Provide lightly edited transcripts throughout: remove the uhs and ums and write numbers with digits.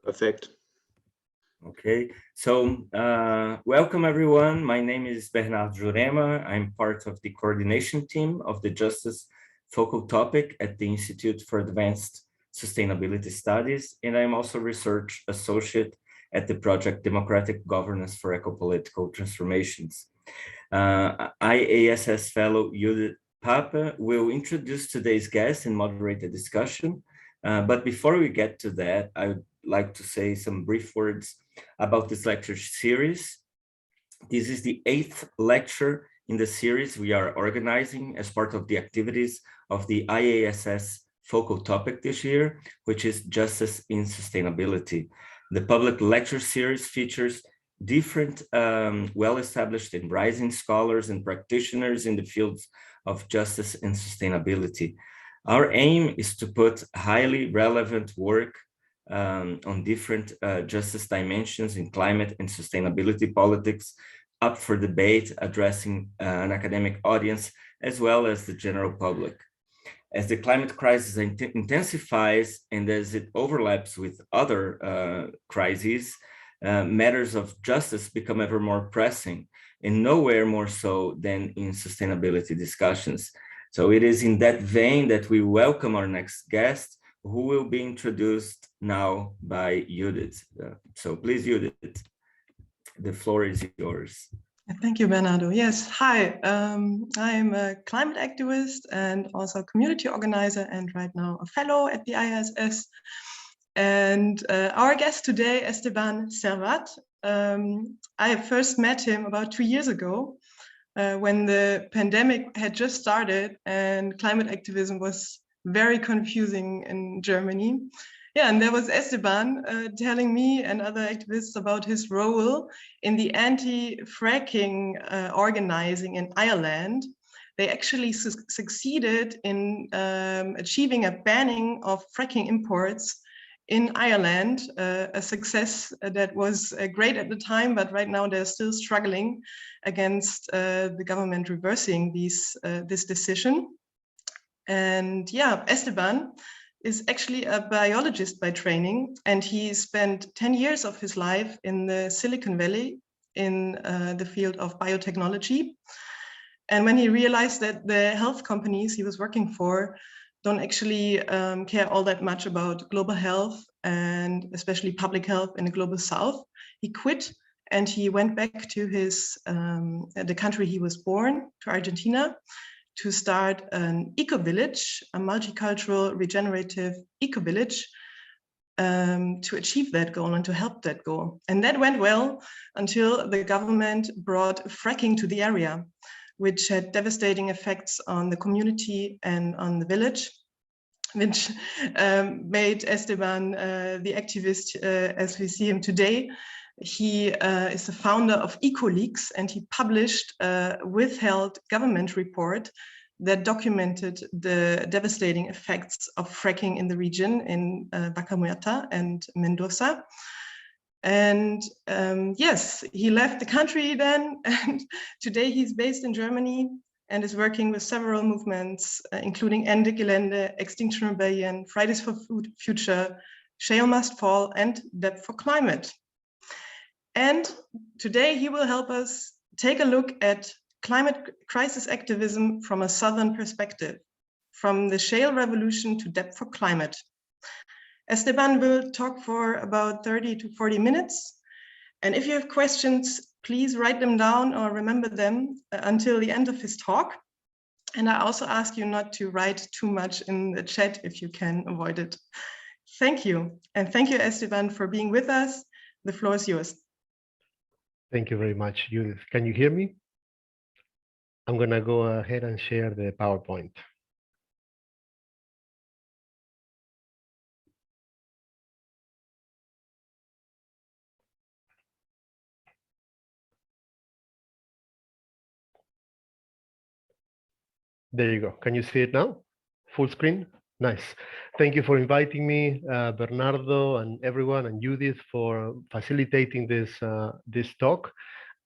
Perfect. Okay, so welcome everyone. My name is Bernardo Jurema. I'm part of the coordination team of the Justice focal topic at the Institute for Advanced Sustainability Studies, and I'm also research associate at the project Democratic Governance for Ecopolitical Transformations. IASS fellow Judith Papa will introduce today's guest and moderate the discussion. But before we get to that, I would like to say some brief words about this lecture series. This is the 8th lecture in the series we are organizing as part of the activities of the IASS focal topic this year, which is Justice in Sustainability. The public lecture series features different well-established and rising scholars and practitioners in the fields of justice and sustainability. Our aim is to put highly relevant work on different justice dimensions in climate and sustainability politics up for debate, addressing an academic audience as well as the general public. As the climate crisis intensifies and as it overlaps with other crises, matters of justice become ever more pressing, and nowhere more so than in sustainability discussions. So it is in that vein that we welcome our next guest, who will be introduced now by Judith. So please, Judith, the floor is yours. Thank you, Bernardo. Yes, hi, I'm a climate activist and also a community organizer, and right now a fellow at the ISS. And our guest today, Esteban Servat. I first met him about 2 years ago when the pandemic had just started and climate activism was very confusing in Germany. Yeah, and there was Esteban telling me and other activists about his role in the anti-fracking organizing in Ireland. They actually succeeded in achieving a banning of fracking imports in Ireland, a success that was great at the time, but right now they're still struggling against the government reversing this decision. And yeah, Esteban is actually a biologist by training, and he spent 10 years of his life in the Silicon Valley in the field of biotechnology. And when he realized that the health companies he was working for don't actually care all that much about global health and especially public health in the global south, he quit and he went back to the country he was born, to Argentina, to start an eco-village, a multicultural regenerative eco-village, to achieve that goal and to help that goal. And that went well until the government brought fracking to the area, which had devastating effects on the community and on the village, which made Esteban the activist as we see him today. He is the founder of EcoLeaks, and he published a withheld government report that documented the devastating effects of fracking in the region in Vaca Muerta and Mendoza. And yes, he left the country then, and today he's based in Germany and is working with several movements, including Ende Gelände, Extinction Rebellion, Fridays for Future, Shale Must Fall, and Debt for Climate. And today he will help us take a look at climate crisis activism from a Southern perspective, from the shale revolution to Debt for Climate. Esteban will talk for about 30 to 40 minutes. And if you have questions, please write them down or remember them until the end of his talk. And I also ask you not to write too much in the chat if you can avoid it. Thank you. And thank you, Esteban, for being with us. The floor is yours. Thank you very much, Judith. Can you hear me? I'm going to go ahead and share the PowerPoint. There you go. Can you see it now? Full screen? Nice. Thank you for inviting me, Bernardo and everyone, and Judith for facilitating this talk.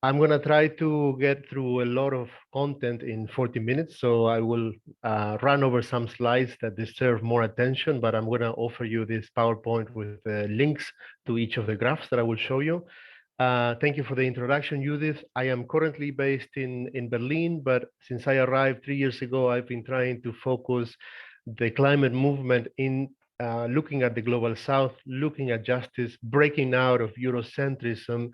I'm going to try to get through a lot of content in 40 minutes, so I will run over some slides that deserve more attention, but I'm going to offer you this PowerPoint with links to each of the graphs that I will show you. Thank you for the introduction, Judith. I am currently based in Berlin, but since I arrived 3 years ago, I've been trying to focus the climate movement in looking at the global south, looking at justice, breaking out of Eurocentrism,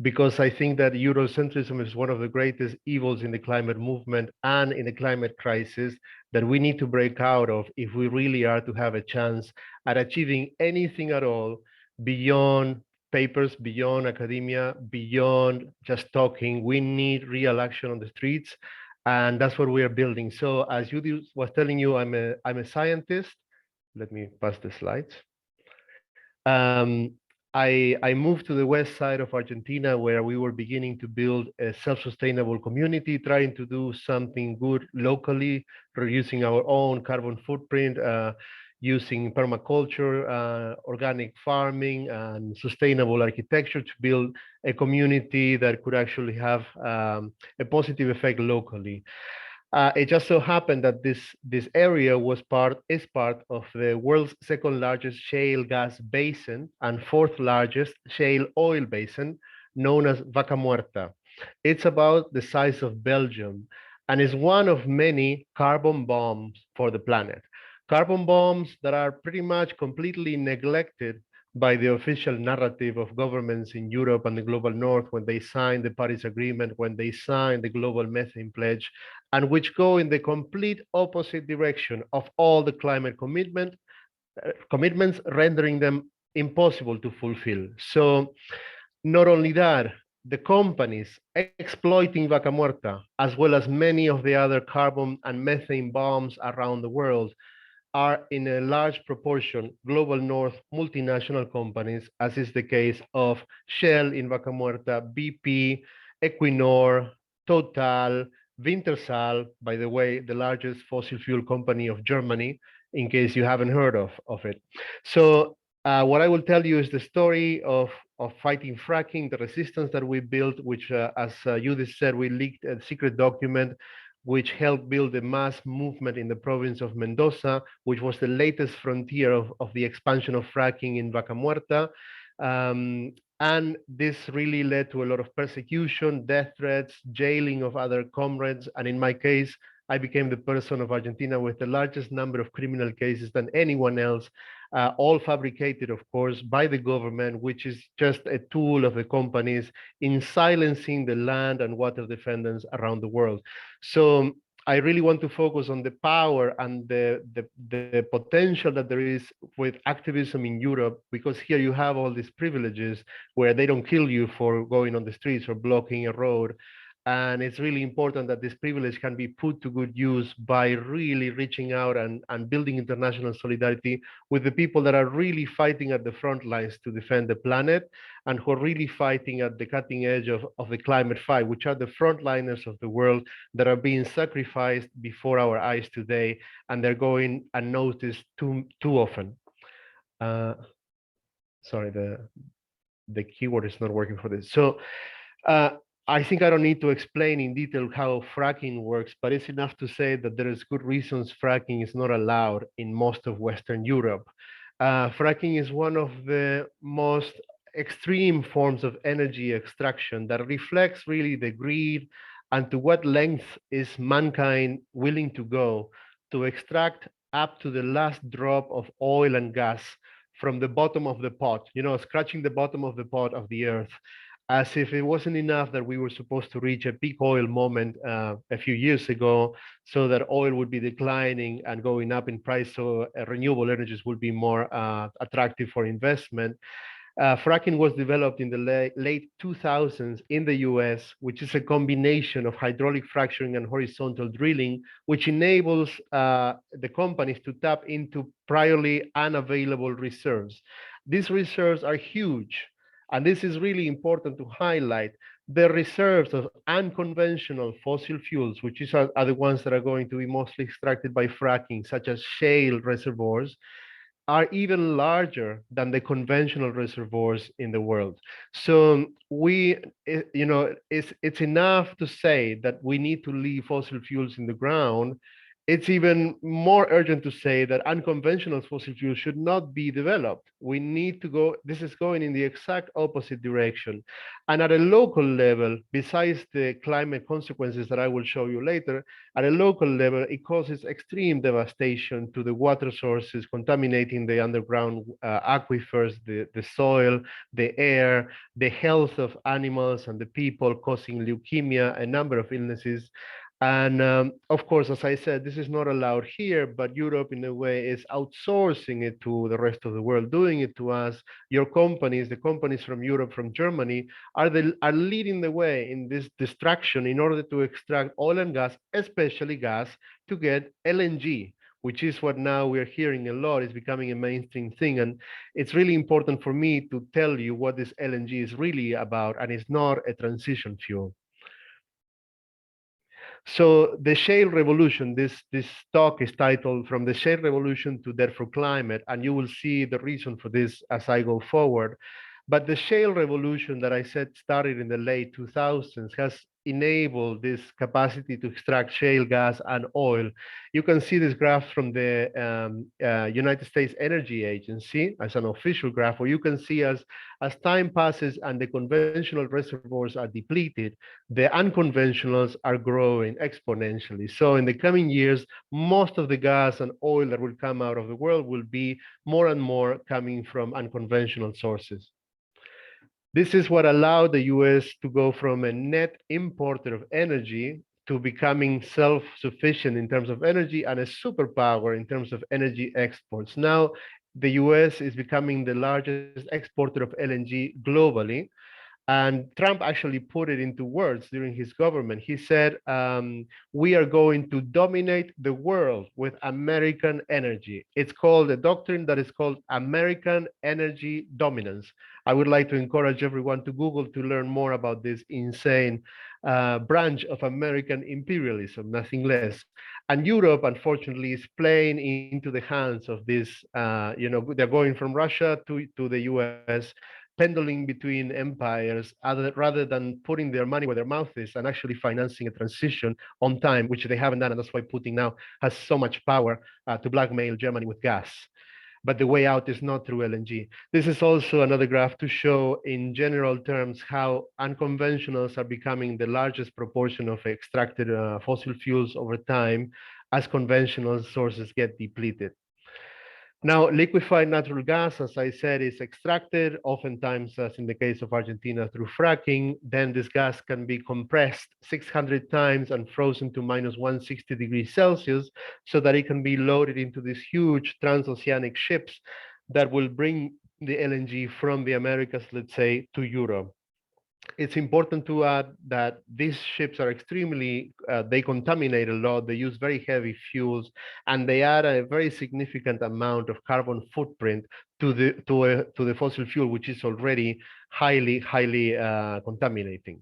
because I think that Eurocentrism is one of the greatest evils in the climate movement and in the climate crisis that we need to break out of if we really are to have a chance at achieving anything at all beyond papers, beyond academia, beyond just talking. We need real action on the streets, and that's what we are building. So as Judith was telling you, I'm a scientist. Let me pass the slides. I moved to the west side of Argentina, where we were beginning to build a self-sustainable community, trying to do something good locally, reducing our own carbon footprint, using permaculture, organic farming, and sustainable architecture to build a community that could actually have a positive effect locally. It just so happened that this area is part of the world's second largest shale gas basin and fourth largest shale oil basin, known as Vaca Muerta. It's about the size of Belgium and is one of many carbon bombs for the planet. Carbon bombs that are pretty much completely neglected by the official narrative of governments in Europe and the global north when they signed the Paris Agreement, when they signed the Global Methane Pledge, and which go in the complete opposite direction of all the climate commitments, rendering them impossible to fulfill. So not only that, the companies exploiting Vaca Muerta, as well as many of the other carbon and methane bombs around the world, are in a large proportion global north multinational companies, as is the case of Shell in Vaca Muerta, BP, Equinor, Total, Wintershall, by the way, the largest fossil fuel company of Germany, in case you haven't heard of it. So what I will tell you is the story of fighting fracking, the resistance that we built, which, as Judith said, we leaked a secret document which helped build a mass movement in the province of Mendoza, which was the latest frontier of the expansion of fracking in Vaca Muerta. And this really led to a lot of persecution, death threats, jailing of other comrades. And in my case, I became the person of Argentina with the largest number of criminal cases than anyone else, all fabricated, of course, by the government, which is just a tool of the companies in silencing the land and water defendants around the world. So I really want to focus on the power and the potential that there is with activism in Europe, because here you have all these privileges where they don't kill you for going on the streets or blocking a road. And it's really important that this privilege can be put to good use by really reaching out and building international solidarity with the people that are really fighting at the front lines to defend the planet, and who are really fighting at the cutting edge of the climate fight, which are the frontliners of the world that are being sacrificed before our eyes today, and they're going unnoticed too often. Sorry, the keyword is not working for this. So I think I don't need to explain in detail how fracking works, but it's enough to say that there is good reasons fracking is not allowed in most of Western Europe. Fracking is one of the most extreme forms of energy extraction that reflects really the greed and to what length is mankind willing to go to extract up to the last drop of oil and gas from the bottom of the pot, scratching the bottom of the pot of the earth, as if it wasn't enough that we were supposed to reach a peak oil moment a few years ago, so that oil would be declining and going up in price, so renewable energies would be more attractive for investment. Fracking was developed in the late 2000s in the US, which is a combination of hydraulic fracturing and horizontal drilling, which enables the companies to tap into priorly unavailable reserves. These reserves are huge. And this is really important to highlight. The reserves of unconventional fossil fuels, which are the ones that are going to be mostly extracted by fracking, such as shale reservoirs, are even larger than the conventional reservoirs in the world. So it's enough to say that we need to leave fossil fuels in the ground. It's even more urgent to say that unconventional fossil fuels should not be developed. We need to go, this is going in the exact opposite direction. And at a local level, besides the climate consequences that I will show you later, at a local level, it causes extreme devastation to the water sources, contaminating the underground aquifers, the soil, the air, the health of animals and the people, causing leukemia, a number of illnesses. And of course, as I said, this is not allowed here, but Europe, in a way, is outsourcing it to the rest of the world, doing it to us. Your companies, the companies from Europe, from Germany, are leading the way in this destruction in order to extract oil and gas, especially gas, to get LNG, which is what now we're hearing a lot, is becoming a mainstream thing. And it's really important for me to tell you what this LNG is really about, and it's not a transition fuel. So the shale revolution, this talk is titled From the Shale Revolution to Death for Climate, and you will see the reason for this as I go forward. But the shale revolution that I said started in the late 2000s has enabled this capacity to extract shale gas and oil. You can see this graph from the United States Energy Agency as an official graph, where you can see as time passes and the conventional reservoirs are depleted, the unconventionals are growing exponentially. So in the coming years, most of the gas and oil that will come out of the world will be more and more coming from unconventional sources. This is what allowed the US to go from a net importer of energy to becoming self-sufficient in terms of energy and a superpower in terms of energy exports. Now, the US is becoming the largest exporter of LNG globally. And Trump actually put it into words during his government. He said, we are going to dominate the world with American energy. It's called a doctrine that is called American energy dominance. I would like to encourage everyone to Google to learn more about this insane branch of American imperialism, nothing less. And Europe, unfortunately, is playing into the hands of this, they're going from Russia to the US, pendling between empires rather than putting their money where their mouth is and actually financing a transition on time, which they haven't done. And that's why Putin now has so much power to blackmail Germany with gas. But the way out is not through LNG. This is also another graph to show in general terms how unconventionals are becoming the largest proportion of extracted fossil fuels over time as conventional sources get depleted. Now, liquefied natural gas, as I said, is extracted, oftentimes, as in the case of Argentina, through fracking. Then this gas can be compressed 600 times and frozen to minus 160 degrees Celsius so that it can be loaded into these huge transoceanic ships that will bring the LNG from the Americas, let's say, to Europe. It's important to add that these ships are extremely, they contaminate a lot, they use very heavy fuels, and they add a very significant amount of carbon footprint to the fossil fuel, which is already highly contaminating.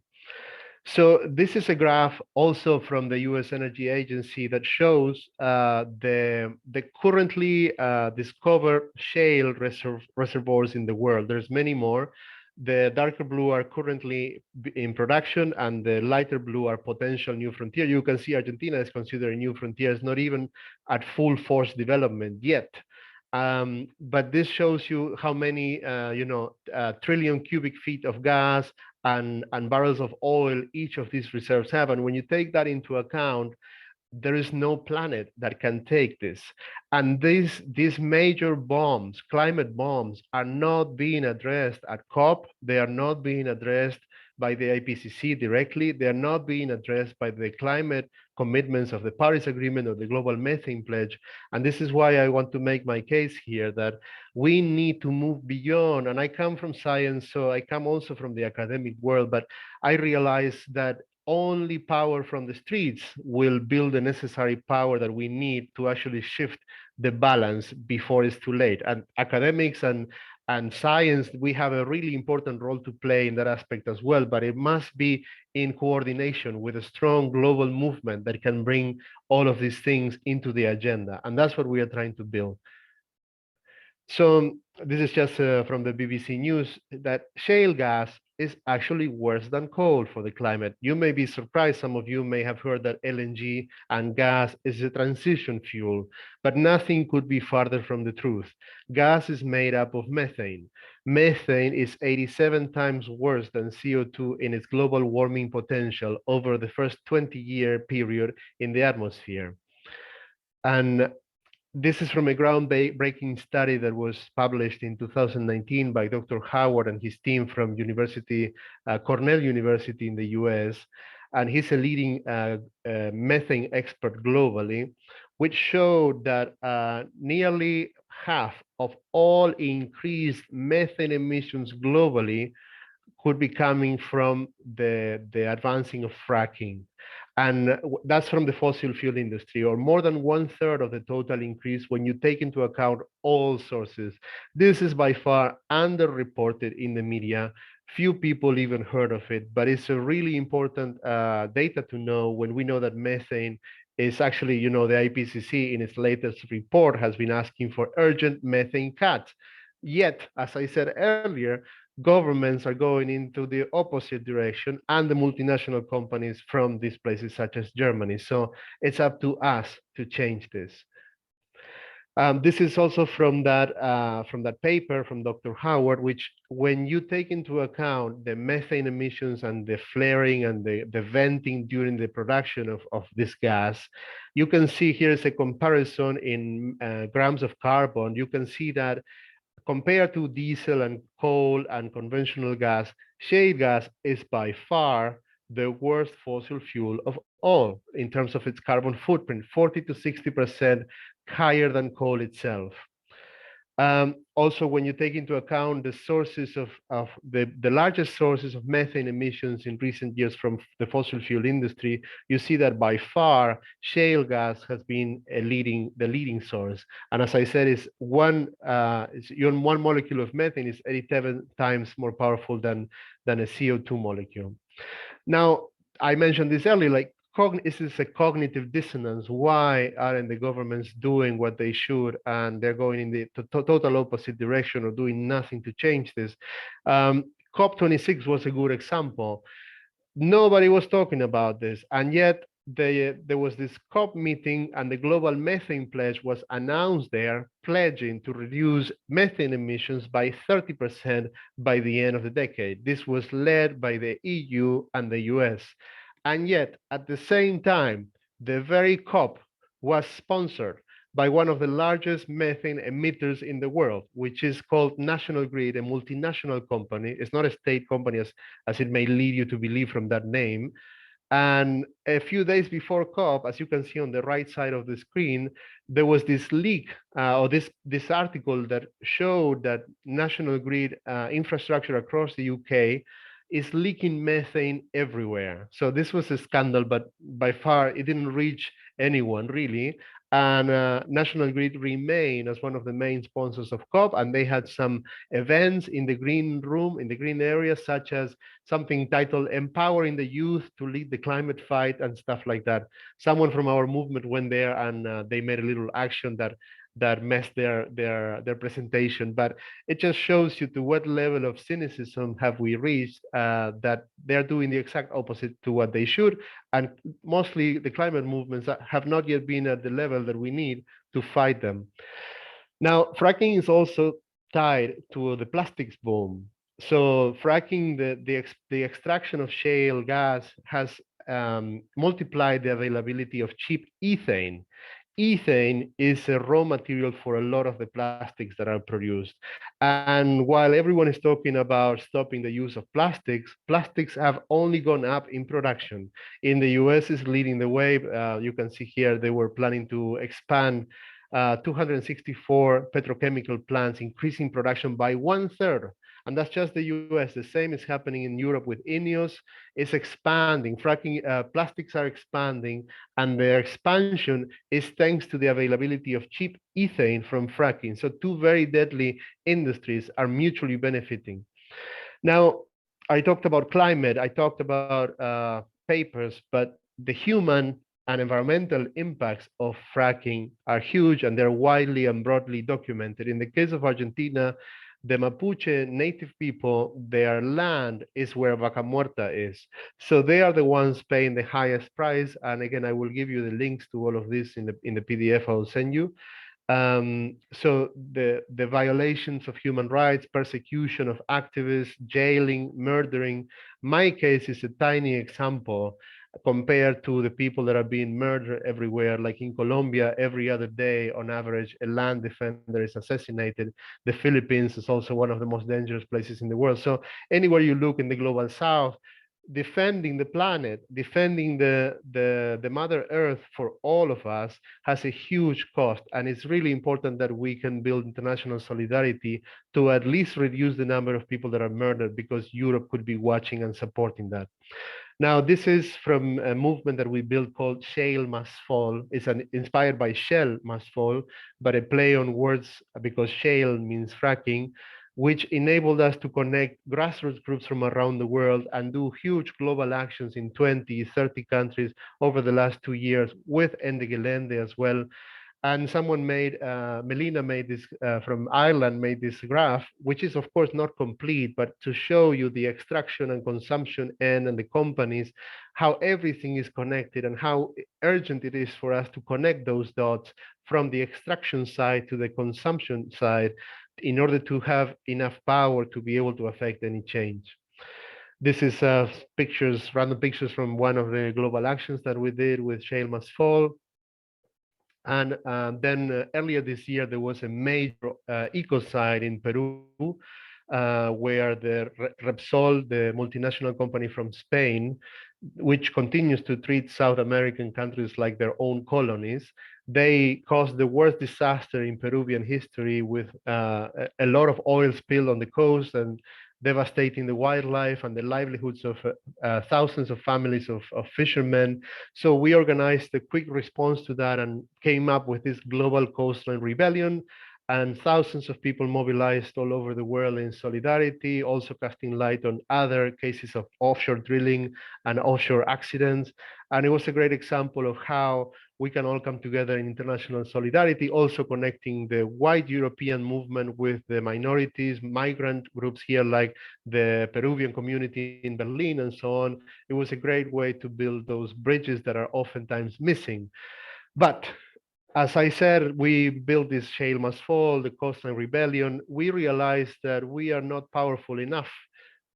So this is a graph also from the US Energy Agency that shows the currently discovered shale reservoirs in the world. There's many more. The darker blue are currently in production, and the lighter blue are potential new frontier. You can see Argentina is considered a new frontier. It's not even at full force development yet. But this shows you how many, trillion cubic feet of gas and barrels of oil each of these reserves have. And when you take that into account, there is no planet that can take this. And these major bombs, climate bombs, are not being addressed at COP. They are not being addressed by the IPCC directly. They are not being addressed by the climate commitments of the Paris Agreement or the Global Methane Pledge. And this is why I want to make my case here that we need to move beyond. And I come from science, so I come also from the academic world, but I realize that only power from the streets will build the necessary power that we need to actually shift the balance before it's too late. And academics and science, we have a really important role to play in that aspect as well, but it must be in coordination with a strong global movement that can bring all of these things into the agenda. And that's what we are trying to build. So this is just from the BBC News that shale gas is actually worse than coal for the climate. You may be surprised. Some of you may have heard that LNG and gas is a transition fuel, but nothing could be farther from the truth. Gas is made up of methane. Methane is 87 times worse than CO2 in its global warming potential over the first 20-year period in the atmosphere. And this is from a groundbreaking study that was published in 2019 by Dr. Howard and his team from Cornell University in the US. And he's a leading methane expert globally, which showed that nearly half of all increased methane emissions globally could be coming from the advancing of fracking. And that's from the fossil fuel industry, or more than 1/3 of the total increase when you take into account all sources. This is by far underreported in the media. Few people even heard of it, but it's a really important data to know when we know that methane is actually, the IPCC in its latest report has been asking for urgent methane cuts. Yet, as I said earlier, governments are going into the opposite direction and the multinational companies from these places such as Germany. So it's up to us to change this. This is also from that paper from Dr. Howard, which when you take into account the methane emissions and the flaring and the venting during the production of this gas, you can see here is a comparison in grams of carbon. You can see that compared to diesel and coal and conventional gas, shale gas is by far the worst fossil fuel of all in terms of its carbon footprint, 40 to 60% higher than coal itself. Also, when you take into account the sources of the largest sources of methane emissions in recent years from the fossil fuel industry, you see that by far shale gas has been the leading source. And as I said, one molecule of methane is 87 times more powerful than a CO2 molecule. Now, I mentioned this earlier, like this is a cognitive dissonance. Why aren't the governments doing what they should, and they're going in the total opposite direction or doing nothing to change this? COP26 was a good example. Nobody was talking about this, and yet there was this COP meeting, and the Global Methane Pledge was announced there, pledging to reduce methane emissions by 30% by the end of the decade. This was led by the EU and the US. And yet, at the same time, the very COP was sponsored by one of the largest methane emitters in the world, which is called National Grid, a multinational company. It's not a state company as it may lead you to believe from that name. And a few days before COP, as you can see on the right side of the screen, there was this leak or this article that showed that National Grid infrastructure across the UK is leaking methane everywhere. So this was a scandal, but by far it didn't reach anyone really. And National Grid remained as one of the main sponsors of COP, and they had some events in the green room, in the green area, such as something titled Empowering the Youth to Lead the Climate Fight and stuff like that. Someone from our movement went there, and they made a little action that messed their presentation. But it just shows you to what level of cynicism have we reached, that they're doing the exact opposite to what they should. And mostly the climate movements have not yet been at the level that we need to fight them. Now, fracking is also tied to the plastics boom. So fracking, the extraction of shale gas has multiplied the availability of cheap ethane. Ethane is a raw material for a lot of the plastics that are produced. And while everyone is talking about stopping the use of plastics, plastics have only gone up in production. In the US is leading the way. You can see here they were planning to expand 264 petrochemical plants, increasing production by 1/3. And that's just the US. The same is happening in Europe with INEOS. It's expanding. Fracking, plastics are expanding, and their expansion is thanks to the availability of cheap ethane from fracking. So two very deadly industries are mutually benefiting. Now, I talked about climate, I talked about papers, but the human and environmental impacts of fracking are huge, and they're widely and broadly documented. In the case of Argentina, the Mapuche native people, their land is where Vaca Muerta is. So they are the ones paying the highest price. And again, I will give you the links to all of this in the PDF I'll send you. So the violations of human rights, persecution of activists, jailing, murdering. My case is a tiny example compared to the people that are being murdered everywhere. Like in Colombia, every other day, on average, a land defender is assassinated. The Philippines is also one of the most dangerous places in the world. So anywhere you look in the global south, defending the planet, defending the Mother Earth for all of us has a huge cost. And it's really important that we can build international solidarity to at least reduce the number of people that are murdered, because Europe could be watching and supporting that. Now, this is from a movement that we built called Shale Must Fall. It's inspired by Shell Must Fall, but a play on words because shale means fracking, which enabled us to connect grassroots groups from around the world and do huge global actions in 20, 30 countries over the last 2 years with Ende Gelände as well. And someone made, Melina made this from Ireland, made this graph, which is of course not complete, but to show you the extraction and consumption end and the companies, how everything is connected and how urgent it is for us to connect those dots from the extraction side to the consumption side in order to have enough power to be able to affect any change. This is pictures, random pictures from one of the global actions that we did with Shale Must Fall. And then earlier this year, there was a major ecocide in Peru, where the Repsol, the multinational company from Spain, which continues to treat South American countries like their own colonies, they caused the worst disaster in Peruvian history with a lot of oil spill on the coast and devastating the wildlife and the livelihoods of thousands of families of fishermen. So we organized a quick response to that and came up with this global coastline rebellion, and thousands of people mobilized all over the world in solidarity, also casting light on other cases of offshore drilling and offshore accidents. And it was a great example of how we can all come together in international solidarity, also connecting the wide European movement with the minorities, migrant groups here, like the Peruvian community in Berlin and so on. It was a great way to build those bridges that are oftentimes missing. But as I said, we built this Shale Must Fall, the coastline rebellion. We realized that we are not powerful enough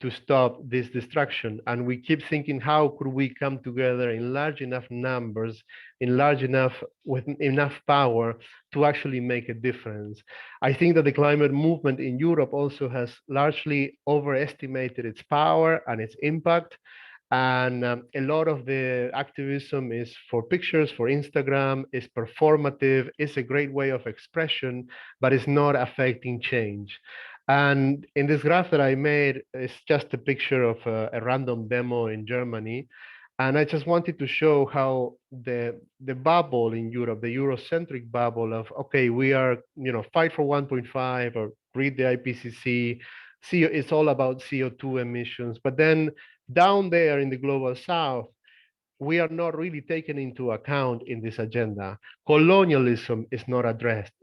to stop this destruction. And we keep thinking, how could we come together in large enough numbers, in large enough, with enough power to actually make a difference? I think that the climate movement in Europe also has largely overestimated its power and its impact. And a lot of the activism is for pictures, for Instagram, is performative, is a great way of expression, but it's not affecting change. And in this graph that I made, it's just a picture of a random demo in Germany. And I just wanted to show how the bubble in Europe, the Eurocentric bubble of, okay, we are, fight for 1.5 or read the IPCC, it's all about CO2 emissions. But then down there in the global south, we are not really taken into account in this agenda. Colonialism is not addressed.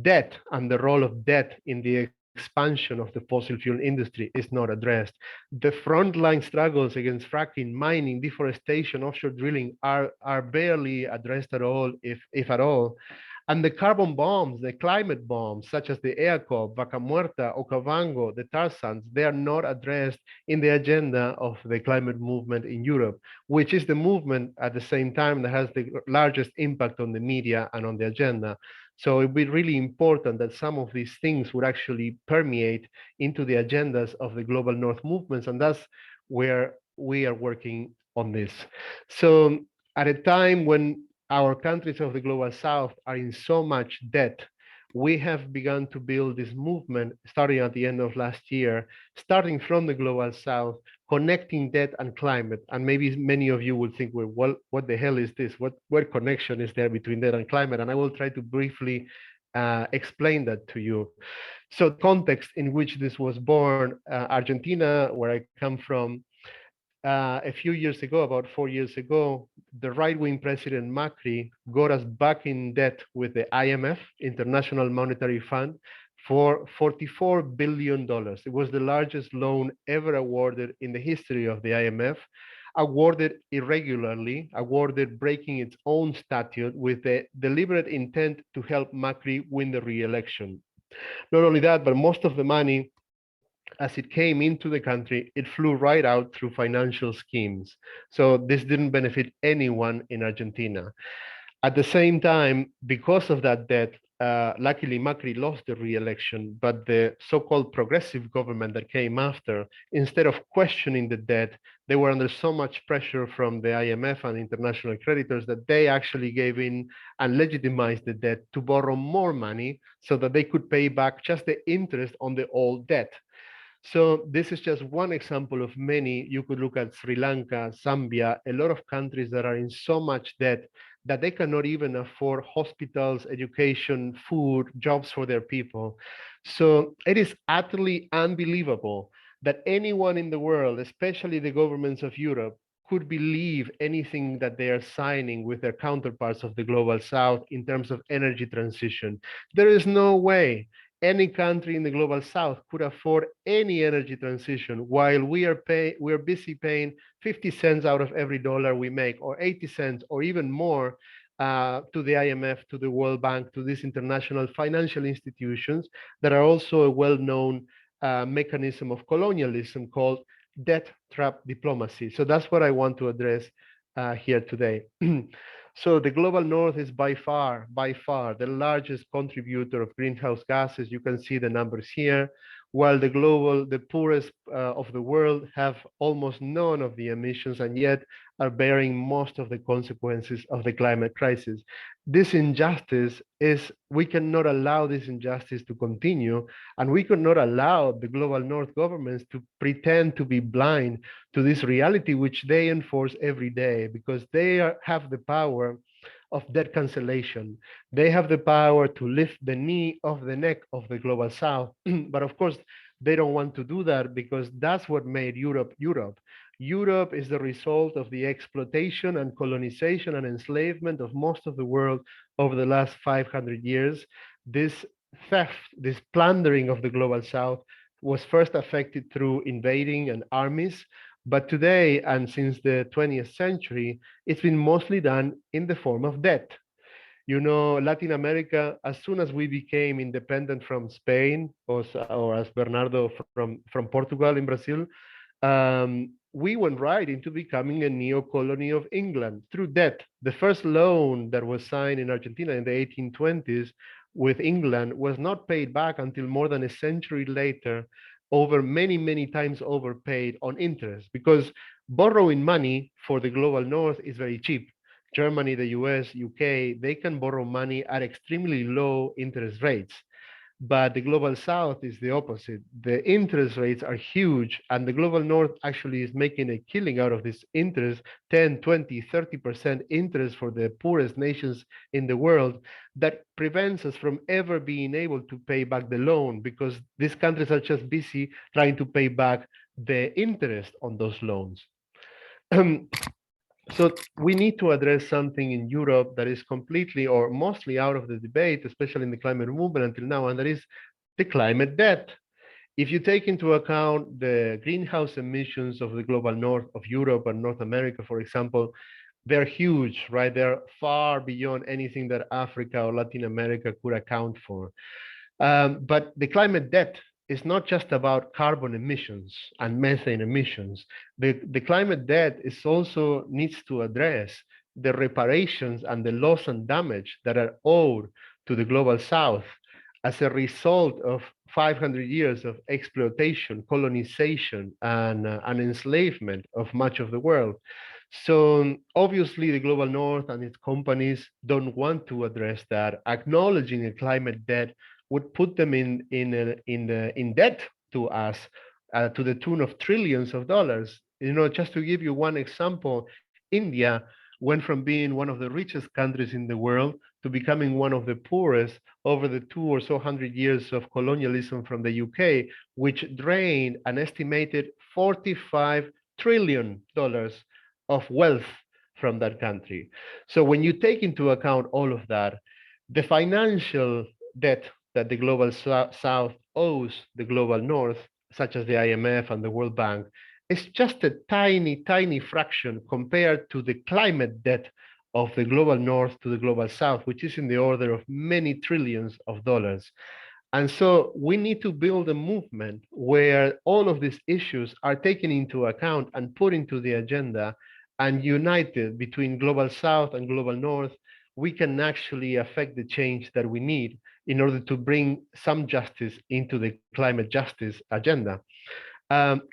Debt and the role of debt in the expansion of the fossil fuel industry is not addressed. The frontline struggles against fracking, mining, deforestation, offshore drilling are barely addressed at all, if at all. And the carbon bombs, the climate bombs, such as the EACOP, Vaca Muerta, Okavango, the tar sands, they are not addressed in the agenda of the climate movement in Europe, which is the movement at the same time that has the largest impact on the media and on the agenda. So it'd be really important that some of these things would actually permeate into the agendas of the global North movements, and that's where we are working on this. So at a time when our countries of the global south are in so much debt, we have begun to build this movement starting at the end of last year, starting from the global south, connecting debt and climate. And maybe many of you will think, well, what the hell is this? What connection is there between debt and climate? And I will try to briefly explain that to you. So the context in which this was born, Argentina, where I come from, a few years ago, about 4 years ago, the right-wing president Macri got us back in debt with the IMF, International Monetary Fund, for $44 billion. It was the largest loan ever awarded in the history of the IMF, awarded irregularly, awarded breaking its own statute with the deliberate intent to help Macri win the re-election. Not only that, but most of the money as it came into the country, it flew right out through financial schemes. So this didn't benefit anyone in Argentina. At the same time, because of that debt, luckily Macri lost the re-election, but the so-called progressive government that came after, instead of questioning the debt, they were under so much pressure from the IMF and international creditors that they actually gave in and legitimized the debt to borrow more money so that they could pay back just the interest on the old debt. So this is just one example of many. You could look at Sri Lanka, Zambia, a lot of countries that are in so much debt that they cannot even afford hospitals, education, food, jobs for their people. So it is utterly unbelievable that anyone in the world, especially the governments of Europe, could believe anything that they are signing with their counterparts of the global south in terms of energy transition. There is no way any country in the global south could afford any energy transition while we are busy paying 50 cents out of every dollar we make, or 80 cents, or even more, to the IMF, to the World Bank, to these international financial institutions that are also a well-known mechanism of colonialism called debt trap diplomacy. So that's what I want to address here today. So the global north is by far the largest contributor of greenhouse gases. You can see the numbers here, while the poorest of the world have almost none of the emissions and yet are bearing most of the consequences of the climate crisis. This injustice we cannot allow this injustice to continue, and we cannot allow the global north governments to pretend to be blind to this reality, which they enforce every day, because they have the power of debt cancellation. They have the power to lift the knee off the neck of the global south. But of course, they don't want to do that because that's what made Europe Europe. Europe is the result of the exploitation and colonization and enslavement of most of the world over the last 500 years. This theft, this plundering of the global south was first affected through invading and armies, but today, and since the 20th century, it's been mostly done in the form of debt. You know, Latin America, as soon as we became independent from Spain, or as Bernardo from Portugal in Brazil, we went right into becoming a neo-colony of England through debt. The first loan that was signed in Argentina in the 1820s with England was not paid back until more than a century later, over many times overpaid on interest, because borrowing money for the global north is very cheap. Germany, the US, UK, they can borrow money at extremely low interest rates. But the global south is the opposite. The interest rates are huge, and the global north actually is making a killing out of this interest, 10, 20, 30% interest for the poorest nations in the world, that prevents us from ever being able to pay back the loan, because these countries are just busy trying to pay back the interest on those loans. So we need to address something in Europe that is completely or mostly out of the debate, especially in the climate movement until now, and that is the climate debt. If you take into account the greenhouse emissions of the global north of Europe and North America, for example, they're huge, right? They're far beyond anything that Africa or Latin America could account for. But the climate debt is not just about carbon emissions and methane emissions. The climate debt is also needs to address the reparations and the loss and damage that are owed to the global south as a result of 500 years of exploitation, colonization, and enslavement of much of the world. So obviously the global north and its companies don't want to address that. Acknowledging a climate debt would put them in debt to us, to the tune of trillions of dollars. You know, just to give you one example, India went from being one of the richest countries in the world to becoming one of the poorest over the 200 years of colonialism from the UK, which drained an estimated $45 trillion of wealth from that country. So when you take into account all of that, the financial debt that the global south owes the global north, such as the IMF and the World Bank, is just a tiny, tiny fraction compared to the climate debt of the global north to the global south, which is in the order of many trillions of dollars. And so we need to build a movement where all of these issues are taken into account and put into the agenda, and united between global south and global north, we can actually affect the change that we need in order to bring some justice into the climate justice agenda.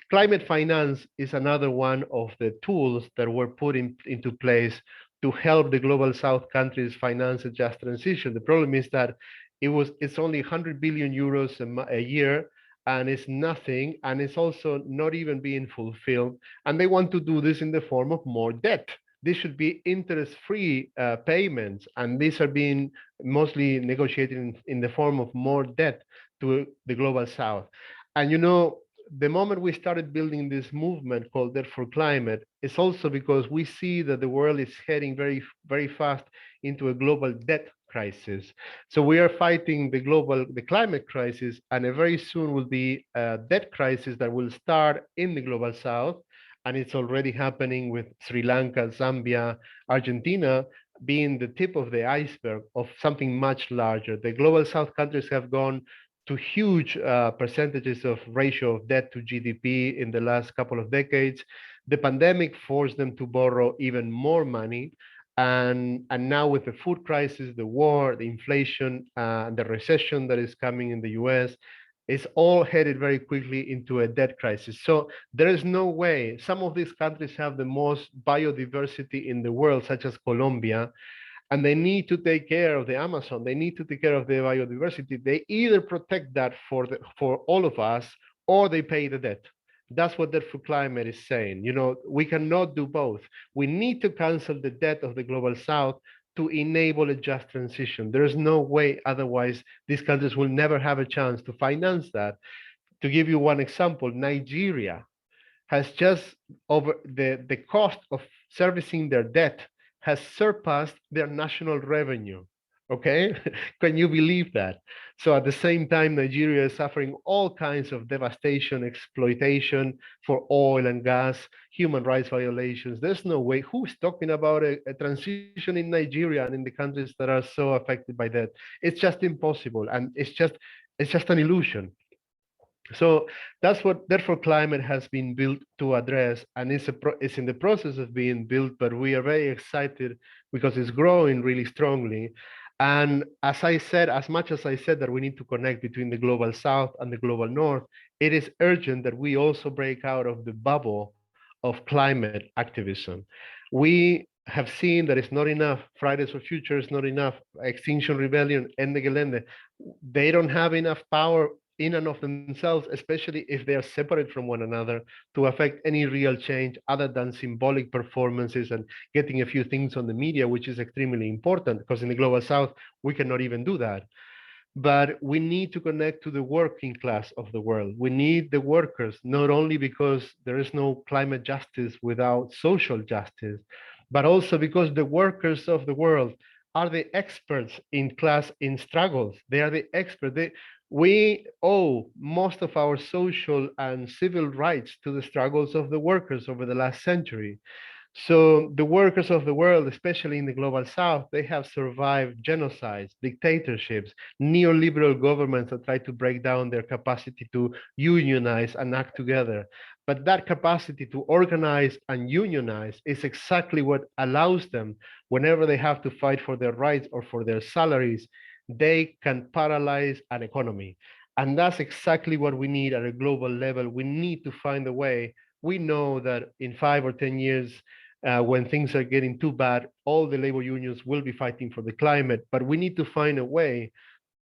Climate finance is another one of the tools that were put into place to help the global south countries finance a just transition. The problem is that it's only 100 billion euros a year, and it's nothing, and it's also not even being fulfilled. And they want to do this in the form of more debt. This should be interest-free payments, and these are being mostly negotiated in the form of more debt to the global south. And the moment we started building this movement called Debt for Climate, it's also because we see that the world is heading very, very fast into a global debt crisis. So we are fighting the climate crisis, and very soon will be a debt crisis that will start in the global south. And it's already happening with Sri Lanka, Zambia, Argentina being the tip of the iceberg of something much larger. The global south countries have gone to huge percentages of ratio of debt to GDP in the last couple of decades. The pandemic forced them to borrow even more money. And now with the food crisis, the war, the inflation, and the recession that is coming in the US, it's all headed very quickly into a debt crisis. So there is no way. Some of these countries have the most biodiversity in the world, such as Colombia, and they need to take care of the Amazon. They need to take care of the biodiversity. They either protect that for all of us, or they pay the debt. That's what Debt for Climate is saying. We cannot do both. We need to cancel the debt of the global south to enable a just transition. There is no way otherwise. These countries will never have a chance to finance that. To give you one example, Nigeria has just over the cost of servicing their debt has surpassed their national revenue. Okay, can you believe that? So at the same time, Nigeria is suffering all kinds of devastation, exploitation for oil and gas, human rights violations. There's no way. Who's talking about a transition in Nigeria and in the countries that are so affected by that? It's just impossible, and it's just an illusion. So that's what Debt for Climate has been built to address, and it's in the process of being built, but we are very excited because it's growing really strongly. And as much as I said that we need to connect between the global south and the global north, it is urgent that we also break out of the bubble of climate activism. We have seen that it's not enough. Fridays for Future is not enough. Extinction Rebellion, Ende Gelände, they don't have enough power in and of themselves, especially if they are separate from one another, to affect any real change other than symbolic performances and getting a few things on the media, which is extremely important because in the global south, we cannot even do that. But we need to connect to the working class of the world. We need the workers, not only because there is no climate justice without social justice, but also because the workers of the world are the experts in struggles. They are the experts. We owe most of our social and civil rights to the struggles of the workers over the last century. So the workers of the world, especially in the global south, they have survived genocides, dictatorships, neoliberal governments that try to break down their capacity to unionize and act together. But that capacity to organize and unionize is exactly what allows them, whenever they have to fight for their rights or for their salaries, they can paralyze an economy. And that's exactly what we need at a global level. We need to find a way. We know that in 5 or 10 years, when things are getting too bad, all the labor unions will be fighting for the climate, but we need to find a way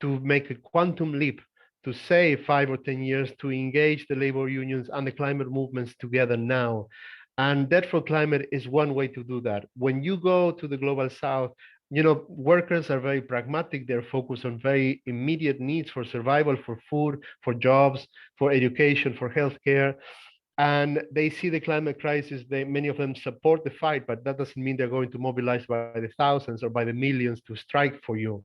to make a quantum leap, to save 5 or 10 years, to engage the labor unions and the climate movements together now. And Debt for Climate is one way to do that. When you go to the global south, workers are very pragmatic. They're focused on very immediate needs for survival, for food, for jobs, for education, for healthcare. And they see the climate crisis. Many of them support the fight, but that doesn't mean they're going to mobilize by the thousands or by the millions to strike for you.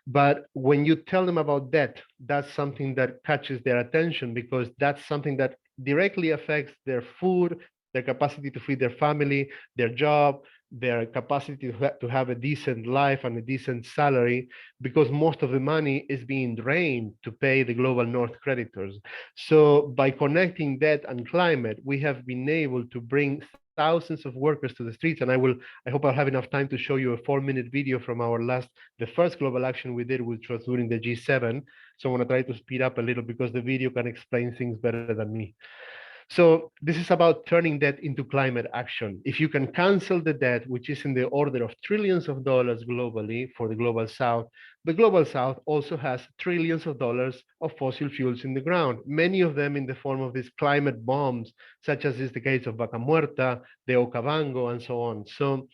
But when you tell them about debt, that's something that catches their attention, because that's something that directly affects their food, their capacity to feed their family, their job, their capacity to have a decent life and a decent salary, because most of the money is being drained to pay the global north creditors. So by connecting debt and climate, we have been able to bring thousands of workers to the streets. And I hope I'll have enough time to show you a 4-minute video from the first global action we did, which was during the G7. So I want to try to speed up a little because the video can explain things better than me. So this is about turning debt into climate action. If you can cancel the debt, which is in the order of trillions of dollars globally for the global south, the global south also has trillions of dollars of fossil fuels in the ground, many of them in the form of these climate bombs, such as is the case of Vaca Muerta, the Okavango, and so on. So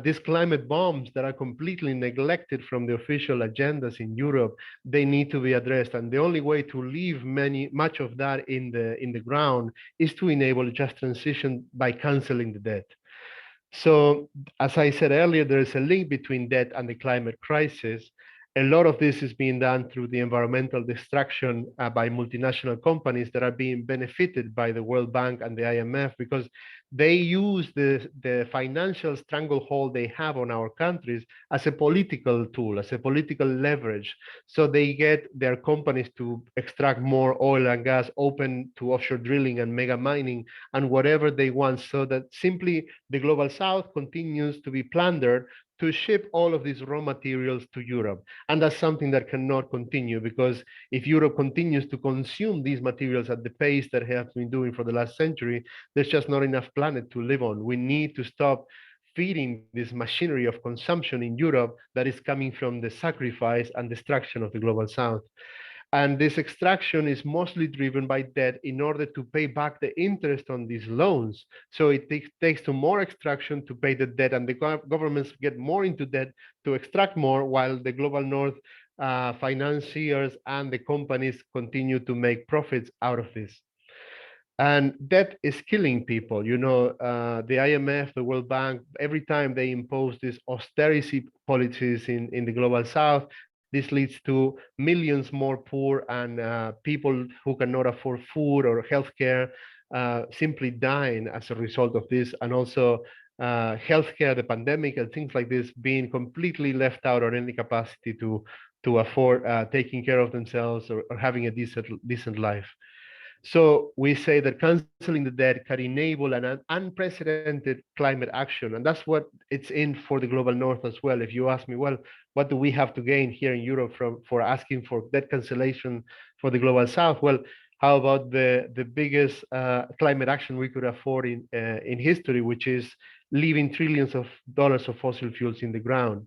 these climate bombs that are completely neglected from the official agendas in Europe, they need to be addressed. And the only way to leave much of that in the ground is to enable just transition by canceling the debt. So, as I said earlier, there is a link between debt and the climate crisis. A lot of this is being done through the environmental destruction by multinational companies that are being benefited by the World Bank and the IMF, because they use the financial stranglehold they have on our countries as a political tool, as a political leverage. So they get their companies to extract more oil and gas, open to offshore drilling and mega mining and whatever they want, so that simply the global south continues to be plundered to ship all of these raw materials to Europe. And that's something that cannot continue, because if Europe continues to consume these materials at the pace that it has been doing for the last century, there's just not enough planet to live on. We need to stop feeding this machinery of consumption in Europe that is coming from the sacrifice and destruction of the global south. And this extraction is mostly driven by debt in order to pay back the interest on these loans. So it takes to more extraction to pay the debt, and the governments get more into debt to extract more, while the global north financiers and the companies continue to make profits out of this. And that is killing people. You know, the IMF, the World Bank, every time they impose these austerity policies in the global south, this leads to millions more poor and people who cannot afford food or healthcare simply dying as a result of this. And also healthcare, the pandemic and things like this being completely left out on any capacity to afford taking care of themselves or having a decent life. So we say that canceling the debt can enable an unprecedented climate action. And that's what it's in for the global north as well. If you ask me, well, what do we have to gain here in Europe for asking for debt cancellation for the global south? Well, how about the biggest climate action we could afford in history, which is leaving trillions of dollars of fossil fuels in the ground?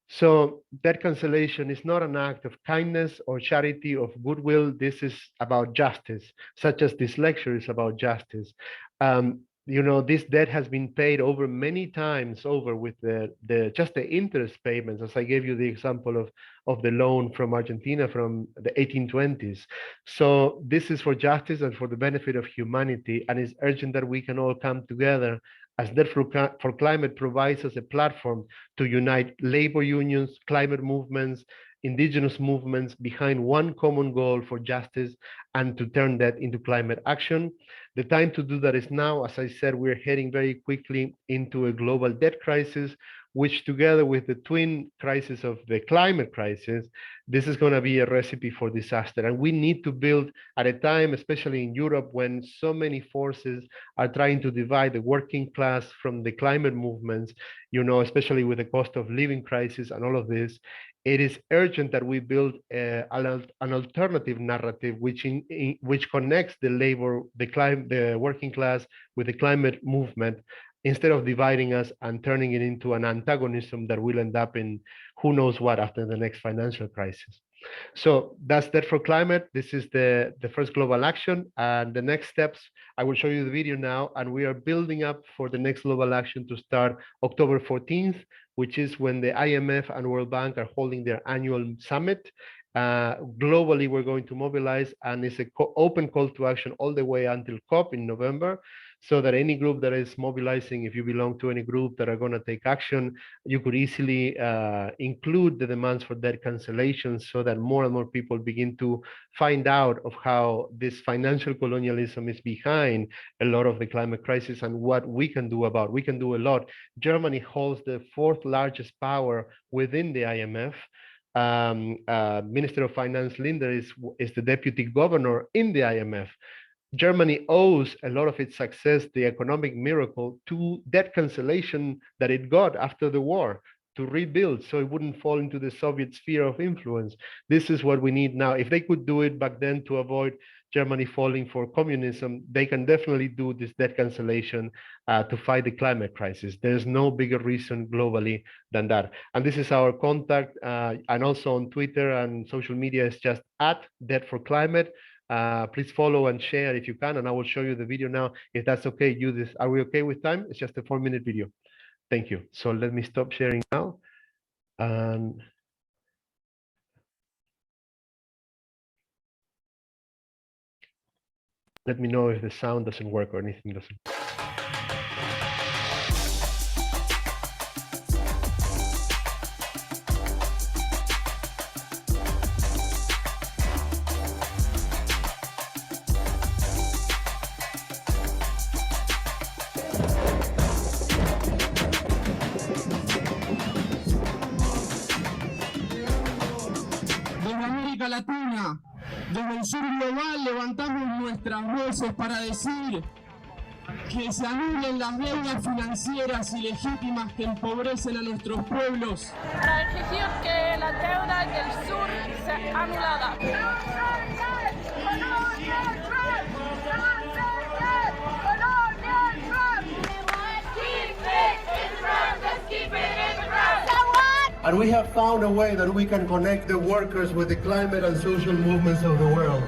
So debt cancellation is not an act of kindness or charity of goodwill. This is about justice, such as this lecture is about justice. You know, this debt has been paid over many times over with just the interest payments, as I gave you the example of the loan from Argentina from the 1820s. So this is for justice and for the benefit of humanity, and it's urgent that we can all come together, as Debt for Climate provides us a platform to unite labor unions, climate movements, indigenous movements behind one common goal for justice, and to turn that into climate action. The time to do that is now. As I said, we're heading very quickly into a global debt crisis, which together with the twin crisis of the climate crisis, this is going to be a recipe for disaster. And we need to build at a time, especially in Europe, when so many forces are trying to divide the working class from the climate movements, you know, especially with the cost of living crisis and all of this. It is urgent that we build an alternative narrative which connects the labor, the working class with the climate movement, instead of dividing us and turning it into an antagonism that will end up in who knows what after the next financial crisis. So that's Debt for Climate. This is the first global action. And the next steps, I will show you the video now. And we are building up for the next global action to start October 14th, which is when the IMF and World Bank are holding their annual summit. Globally, we're going to mobilize, and it's an open call to action all the way until COP in November, so that any group that is mobilizing, if you belong to any group that are going to take action, you could easily include the demands for debt cancellation, so that more and more people begin to find out of how this financial colonialism is behind a lot of the climate crisis and what we can do about it. We can do a lot. Germany holds the 4th largest power within the IMF. Minister of Finance Linder is the deputy governor in the IMF. Germany owes a lot of its success, the economic miracle, to debt cancellation that it got after the war, to rebuild so it wouldn't fall into the Soviet sphere of influence. This is what we need now. If they could do it back then to avoid Germany falling for communism, they can definitely do this debt cancellation to fight the climate crisis. There's no bigger reason globally than that. And this is our contact, and also on Twitter and social media is just @debt4climate. Please follow and share if you can, and I will show you the video now. If that's okay, are we okay with time? It's just a 4-minute video. Thank you. So let me stop sharing now. And let me know if the sound doesn't work or anything doesn't. Latina, desde el sur global levantamos nuestras voces para decir que se anulen las deudas financieras ilegítimas que empobrecen a nuestros pueblos. Para exigir que la deuda del sur sea anulada. And we have found a way that we can connect the workers with the climate and social movements of the world.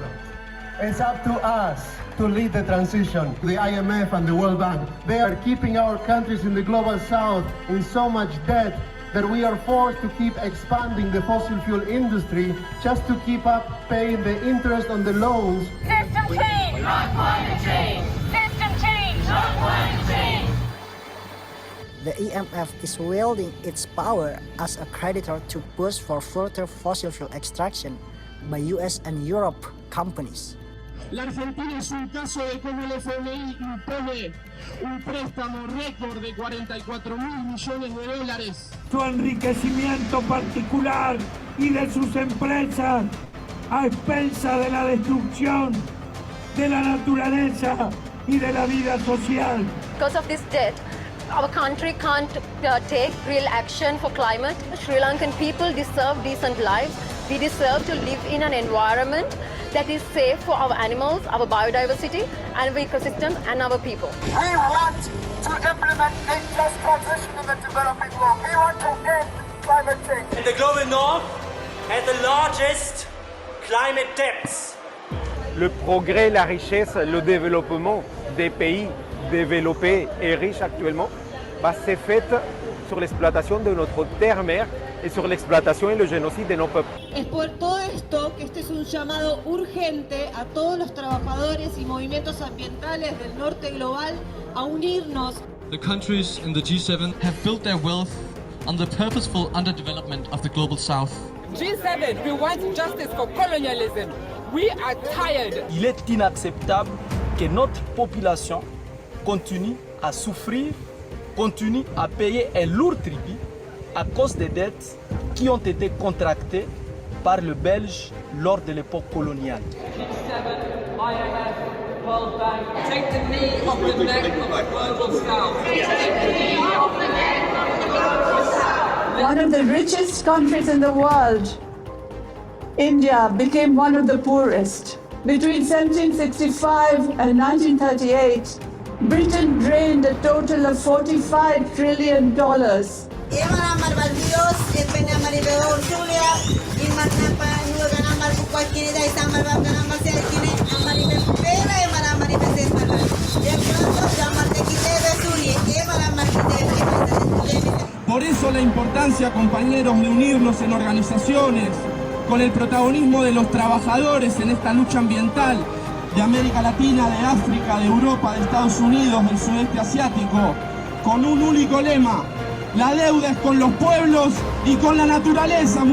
It's up to us to lead the transition. The IMF and the World Bank, they are keeping our countries in the global south in so much debt that we are forced to keep expanding the fossil fuel industry just to keep up paying the interest on the loans. System change, not climate change. System change, not climate change. The IMF is wielding its power as a creditor to push for further fossil fuel extraction by US and Europe companies. La Argentina es un caso de cómo el FMI impone un préstamo récord de 44.000 millones de dólares. Su enriquecimiento particular y de sus empresas a expensa de la destrucción de la naturaleza y de la vida social. Because of this debt, our country can't take real action for climate. Sri Lankan people deserve decent lives. We deserve to live in an environment that is safe for our animals, our biodiversity, and our ecosystem, and our people. We want to implement a just transition in the developing world. We want to end climate change. And the global north has the largest climate debts. Le progrès, la richesse, le développement des pays développés et riches actuellement se fait sur l'exploitation de notre terre-mère y sur l'exploitation y le génocide de nos peuples. Es por todo esto que este es un llamado urgente a todos los trabajadores y movimientos ambientales del norte global a unirnos. The countries in the G7 have built their wealth on the purposeful underdevelopment of the global south. G7, we want justice for colonialism. We are tired. Il est inacceptable que notre population continue à souffrir, continue à payer un lourd tribut à cause des dettes qui ont été contractées par le Belge lors de l'époque coloniale. Take the knee off the neck of the global south. One of the richest countries in the world, India became one of the poorest. Between 1765 and 1938, Britain drained a total of $45 trillion. Por eso la importancia, compañeros, de unirnos en organizaciones con el protagonismo de los trabajadores en esta lucha ambiental de América Latina, de África, de Europa, de Estados Unidos, del sudeste asiático, con un único lema: la deuda es con los pueblos y con la naturaleza.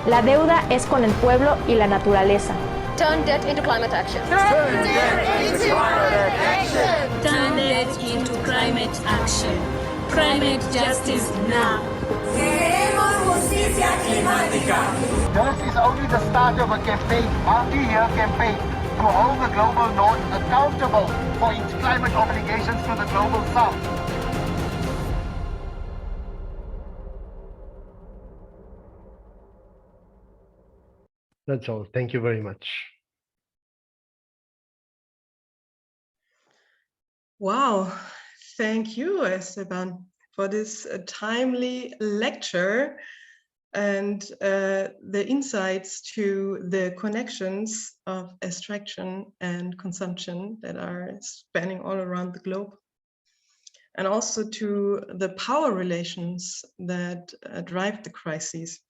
La deuda es con el pueblo y la naturaleza. Turn debt into climate action. Turn debt into climate action. Turn debt into climate action. Climate justice now. Queremos justicia climática. This is only the start of a campaign, multi-year campaign, to hold the global north accountable for its climate obligations to the global south. That's all. Thank you very much. Wow, thank you, Esteban, for this timely lecture and the insights to the connections of extraction and consumption that are spanning all around the globe, and also to the power relations that drive the crises,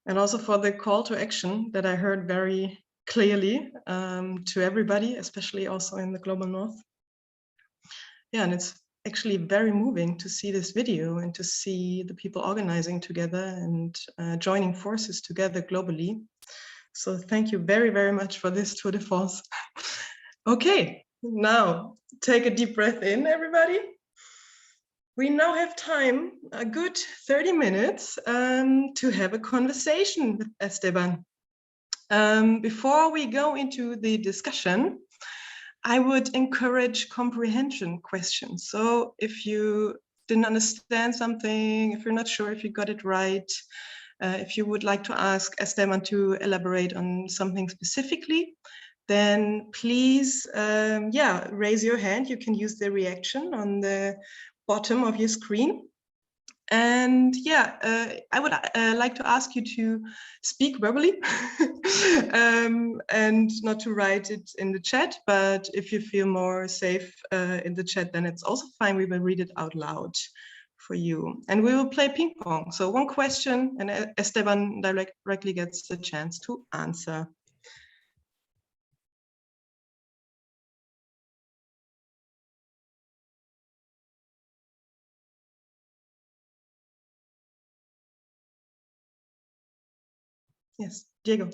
and also for the call to action that I heard very clearly to everybody, especially also in the global north. Yeah, and it's actually very moving to see this video and to see the people organizing together and joining forces together globally. So thank you very, very much for this tour de force. Okay, now take a deep breath in, everybody. We now have time, a good 30 minutes, to have a conversation with Esteban. Before we go into the discussion, I would encourage comprehension questions. So if you didn't understand something, if you're not sure if you got it right, if you would like to ask Esteban to elaborate on something specifically, then please, raise your hand. You can use the reaction on the bottom of your screen. And I would like to ask you to speak verbally and not to write it in the chat, but if you feel more safe in the chat, then it's also fine. We will read it out loud for you. And we will play ping pong. So one question and Esteban directly gets the chance to answer. Yes, Diego.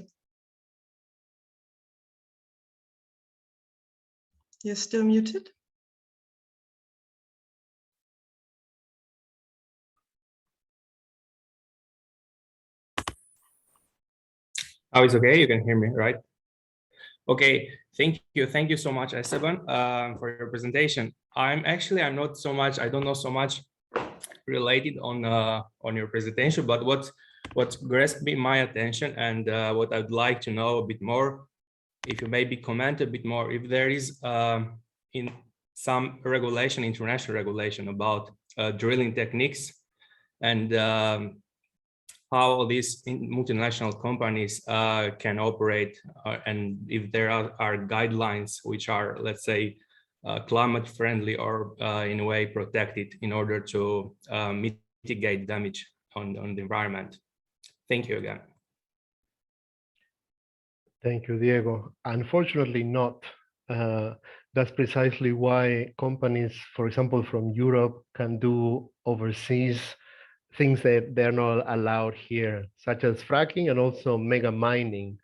You're still muted. Oh, it's okay. You can hear me, right? Okay. Thank you so much, Esteban, for your presentation. I'm not so much. I don't know so much related on your presentation, but what grasped my attention and what I'd like to know a bit more, if you maybe comment a bit more, if there is in some regulation, international regulation about drilling techniques and how these multinational companies can operate, and if there are guidelines which are, let's say, climate friendly or in a way protected in order to mitigate damage on the environment. Thank you again. Thank you, Diego. Unfortunately not. That's precisely why companies, for example, from Europe can do overseas things that they're not allowed here, such as fracking and also mega mining.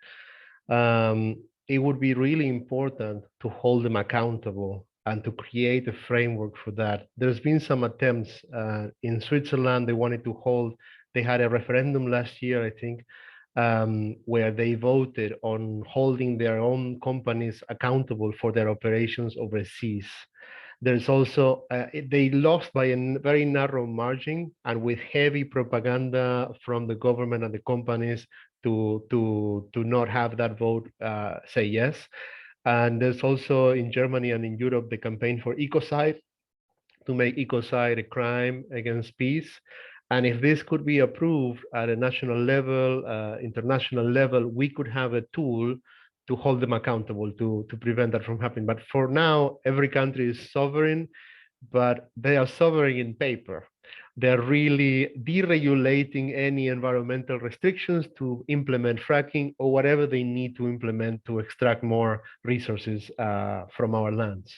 It would be really important to hold them accountable and to create a framework for that. There's been some attempts in Switzerland. They had a referendum last year, I think, where they voted on holding their own companies accountable for their operations overseas. There's also, they lost by a very narrow margin and with heavy propaganda from the government and the companies to not have that vote say yes. And there's also in Germany and in Europe, the campaign for ecocide, to make ecocide a crime against peace. And if this could be approved at a national level, international level, we could have a tool to hold them accountable, to prevent that from happening. But for now, every country is sovereign, but they are sovereign in paper. they're really deregulating any environmental restrictions to implement fracking or whatever they need to implement to extract more resources from our lands.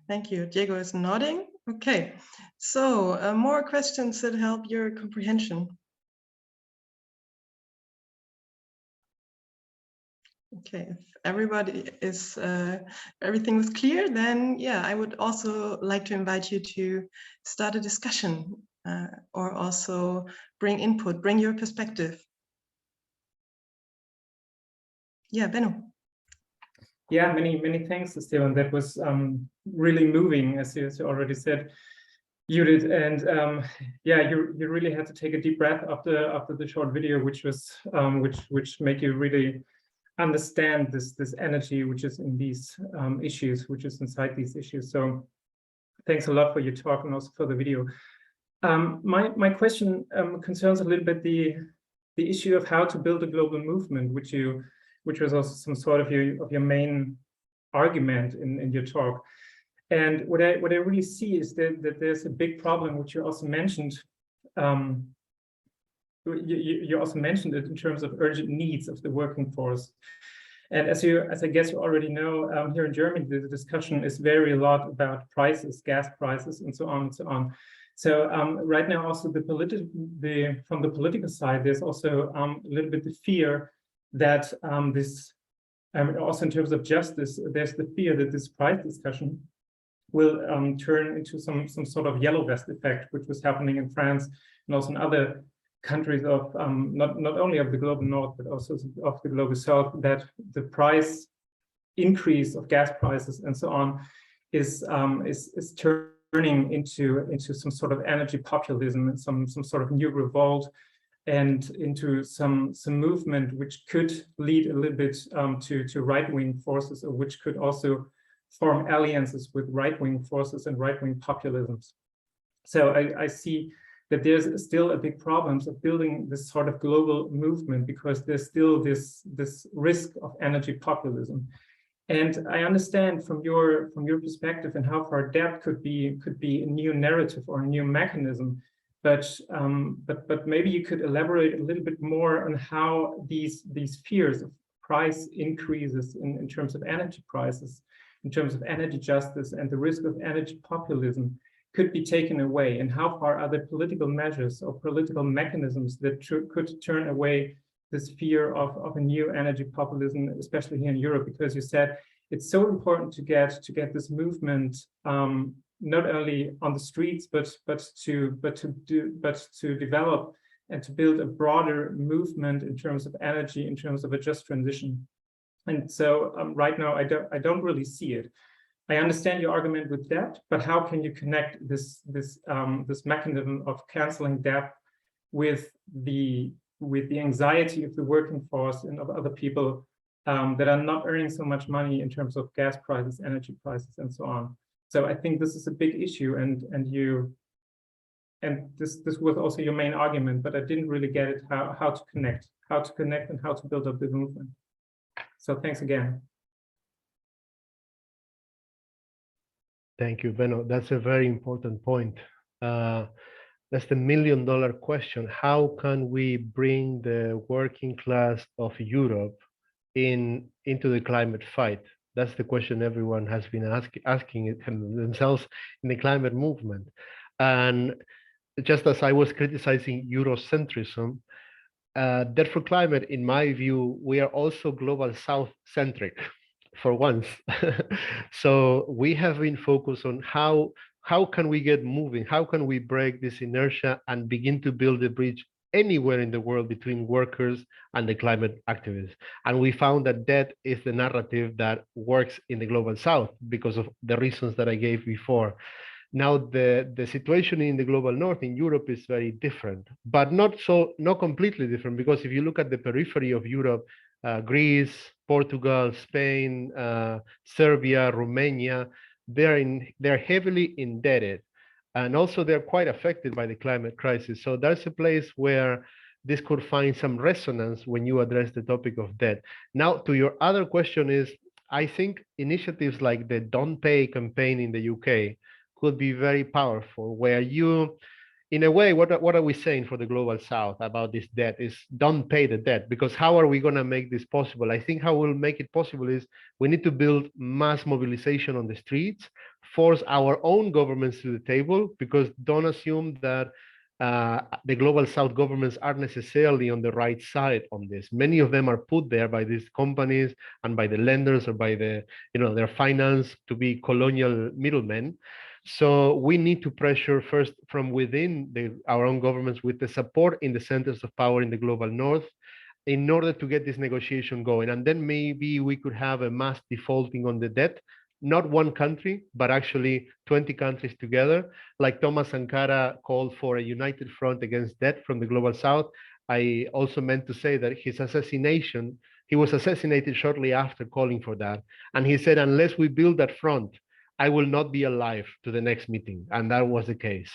Thank you. Diego is nodding. Okay, so more questions that help your comprehension. Okay, if everybody is, everything was clear, then yeah, I would also like to invite you to start a discussion or also bring input, bring your perspective. Yeah, Benno. Yeah, many thanks, Esteban. That was really moving, as you already said, Judith. And yeah, you really had to take a deep breath after the short video, which was which made you really understand this energy which is in these issues, which is inside these issues. So thanks a lot for your talk and also for the video. My question concerns a little bit the issue of how to build a global movement, which was also some sort of your main argument in your talk. And what I really see is that there's a big problem, which you also mentioned. You also mentioned it in terms of urgent needs of the working force. And as I guess you already know, here in Germany, the discussion is very a lot about prices, gas prices, and so on and so on. So right now, also from the political side, there's also a little bit the fear that also in terms of justice, there's the fear that this price discussion will turn into some sort of yellow vest effect, which was happening in France and also in other countries of not only of the global north, but also of the global south, that the price increase of gas prices and so on is turning into some sort of energy populism and some sort of new revolt, and into some movement which could lead a little bit to right-wing forces, or which could also form alliances with right-wing forces and right-wing populisms. So I see that there's still a big problem of building this sort of global movement, because there's still this risk of energy populism. And I understand from your perspective and how far that could be a new narrative or a new mechanism, but maybe you could elaborate a little bit more on how these fears of price increases in terms of energy prices, in terms of energy justice, and the risk of energy populism could be taken away, and how far are the political measures or political mechanisms that could turn away this fear of a new energy populism, especially here in Europe, because you said it's so important to get this movement not only on the streets, but to develop and to build a broader movement in terms of energy, in terms of a just transition. And so right now I don't really see it. I understand your argument with debt, but how can you connect this mechanism of canceling debt with the anxiety of the working force and of other people that are not earning so much money in terms of gas prices, energy prices, and so on? So I think this is a big issue, and this was also your main argument, but I didn't really get it, how to connect and how to build up the movement. So thanks again. Thank you, Benno. That's a very important point. That's the million-dollar question. How can we bring the working class of Europe into the climate fight? That's the question everyone has been asking themselves in the climate movement. And just as I was criticizing Eurocentrism, Debt for Climate, in my view, we are also global South-centric for once. So we have been focused on how can we get moving? How can we break this inertia and begin to build a bridge anywhere in the world between workers and the climate activists? And we found that that is the narrative that works in the global South because of the reasons that I gave before. Now the situation in the global North, in Europe, is very different, but not completely different, because if you look at the periphery of Europe, Greece, Portugal, Spain, Serbia, Romania, they're heavily indebted, and also they're quite affected by the climate crisis. So that's a place where this could find some resonance when you address the topic of debt. Now, to your other question is, I think initiatives like the Don't Pay campaign in the UK could be very powerful, where you, in a way, what are we saying for the Global South about this debt is don't pay the debt, because how are we going to make this possible? I think how we'll make it possible is we need to build mass mobilization on the streets, force our own governments to the table, because don't assume that the Global South governments are necessarily on the right side on this. Many of them are put there by these companies and by the lenders or by the, their finance to be colonial middlemen. So we need to pressure first from within our own governments with the support in the centers of power in the global north in order to get this negotiation going. And then maybe we could have a mass defaulting on the debt, not one country, but actually 20 countries together. Like Thomas Sankara called for a united front against debt from the global south. I also meant to say that his assassination, he was assassinated shortly after calling for that. And he said, unless we build that front, I will not be alive to the next meeting. And that was the case.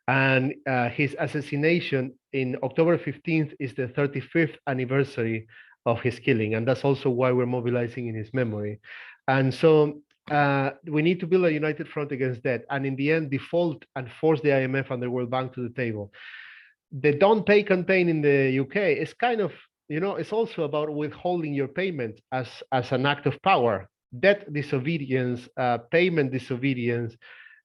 And his assassination in October 15th is the 35th anniversary of his killing. And that's also why we're mobilizing in his memory. And so we need to build a united front against debt. And in the end, default and force the IMF and the World Bank to the table. The Don't Pay campaign in the UK is kind of, it's also about withholding your payment as an act of power. Debt disobedience, payment disobedience.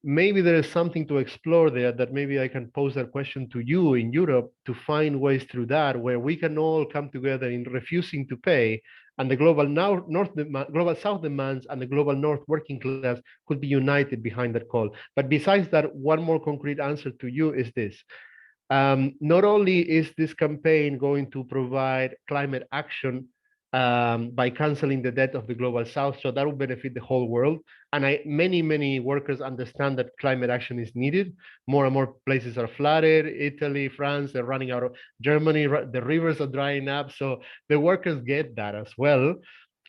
Maybe there is something to explore there that maybe I can pose that question to you in Europe to find ways through that where we can all come together in refusing to pay, and the global global south demands and the global north working class could be united behind that call. But besides that, one more concrete answer to you is this. Not only is this campaign going to provide climate action by canceling the debt of the global south, so that will benefit the whole world. And many workers understand that climate action is needed. More and more places are flooded. Italy, France, they're running out of Germany, the rivers are drying up. So the workers get that as well.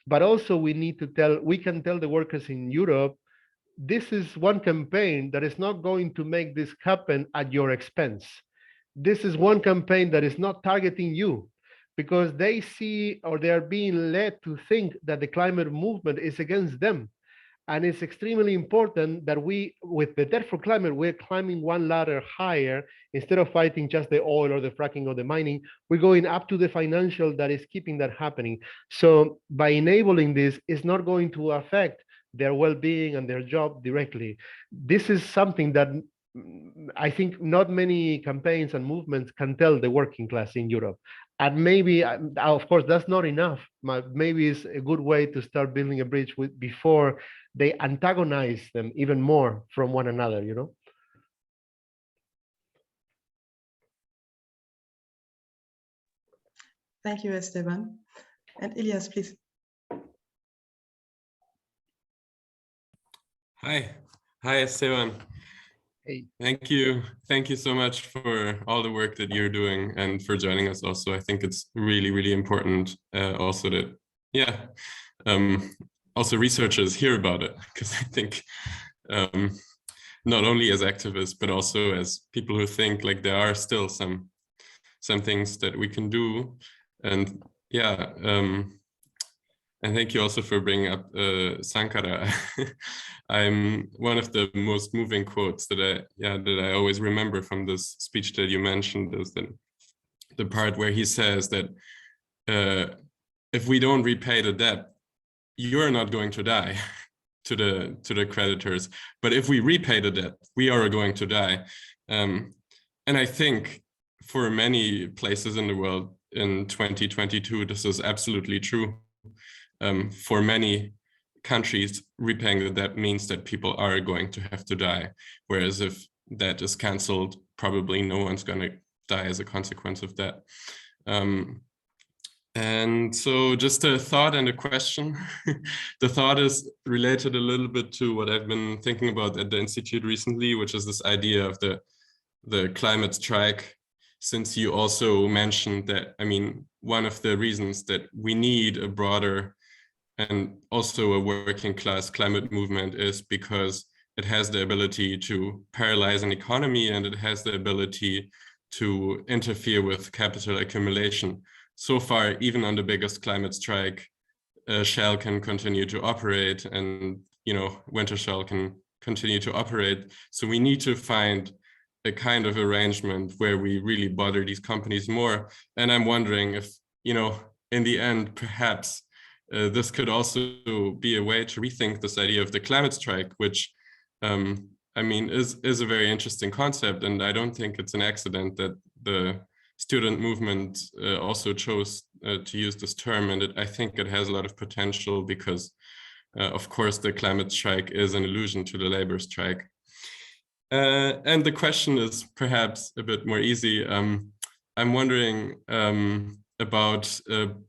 But also we can tell the workers in Europe, this is one campaign that is not going to make this happen at your expense. This is one campaign that is not targeting you, because they see, or they are being led to think that the climate movement is against them. And it's extremely important that we, with the Debt for Climate, we're climbing one ladder higher. Instead of fighting just the oil or the fracking or the mining, we're going up to the financial that is keeping that happening. So by enabling this, it's not going to affect their well-being and their job directly. This is something that I think not many campaigns and movements can tell the working class in Europe. And maybe, of course, that's not enough. Maybe it's a good way to start building a bridge before they antagonize them even more from one another, Thank you, Esteban. And Elias, please. Hi, Esteban. Hey. Thank you so much for all the work that you're doing and for joining us also. I think it's really important also that, also researchers hear about it, because I think not only as activists, but also as people who think like there are still some things that we can do. And and thank you also for bringing up Sankara. I'm one of the most moving quotes that I always remember from this speech that you mentioned is the part where he says that if we don't repay the debt, you're not going to die to the creditors. But if we repay the debt, we are going to die. And I think for many places in the world in 2022, this is absolutely true. For many countries, repaying the debt means that people are going to have to die. Whereas if that is canceled, probably no one's going to die as a consequence of that. And so just a thought and a question. The thought is related a little bit to what I've been thinking about at the Institute recently, which is this idea of the climate strike. Since you also mentioned that, I mean, one of the reasons that we need a broader and also a working class climate movement is because it has the ability to paralyze an economy, and it has the ability to interfere with capital accumulation. So far, even on the biggest climate strike, Shale can continue to operate, and Wintershall can continue to operate. So we need to find a kind of arrangement where we really bother these companies more. And I'm wondering if, in the end, perhaps this could also be a way to rethink this idea of the climate strike, which is a very interesting concept. And I don't think it's an accident that the student movement also chose to use this term. And I think it has a lot of potential because, of course, the climate strike is an allusion to the labor strike. And the question is perhaps a bit more easy. I'm wondering about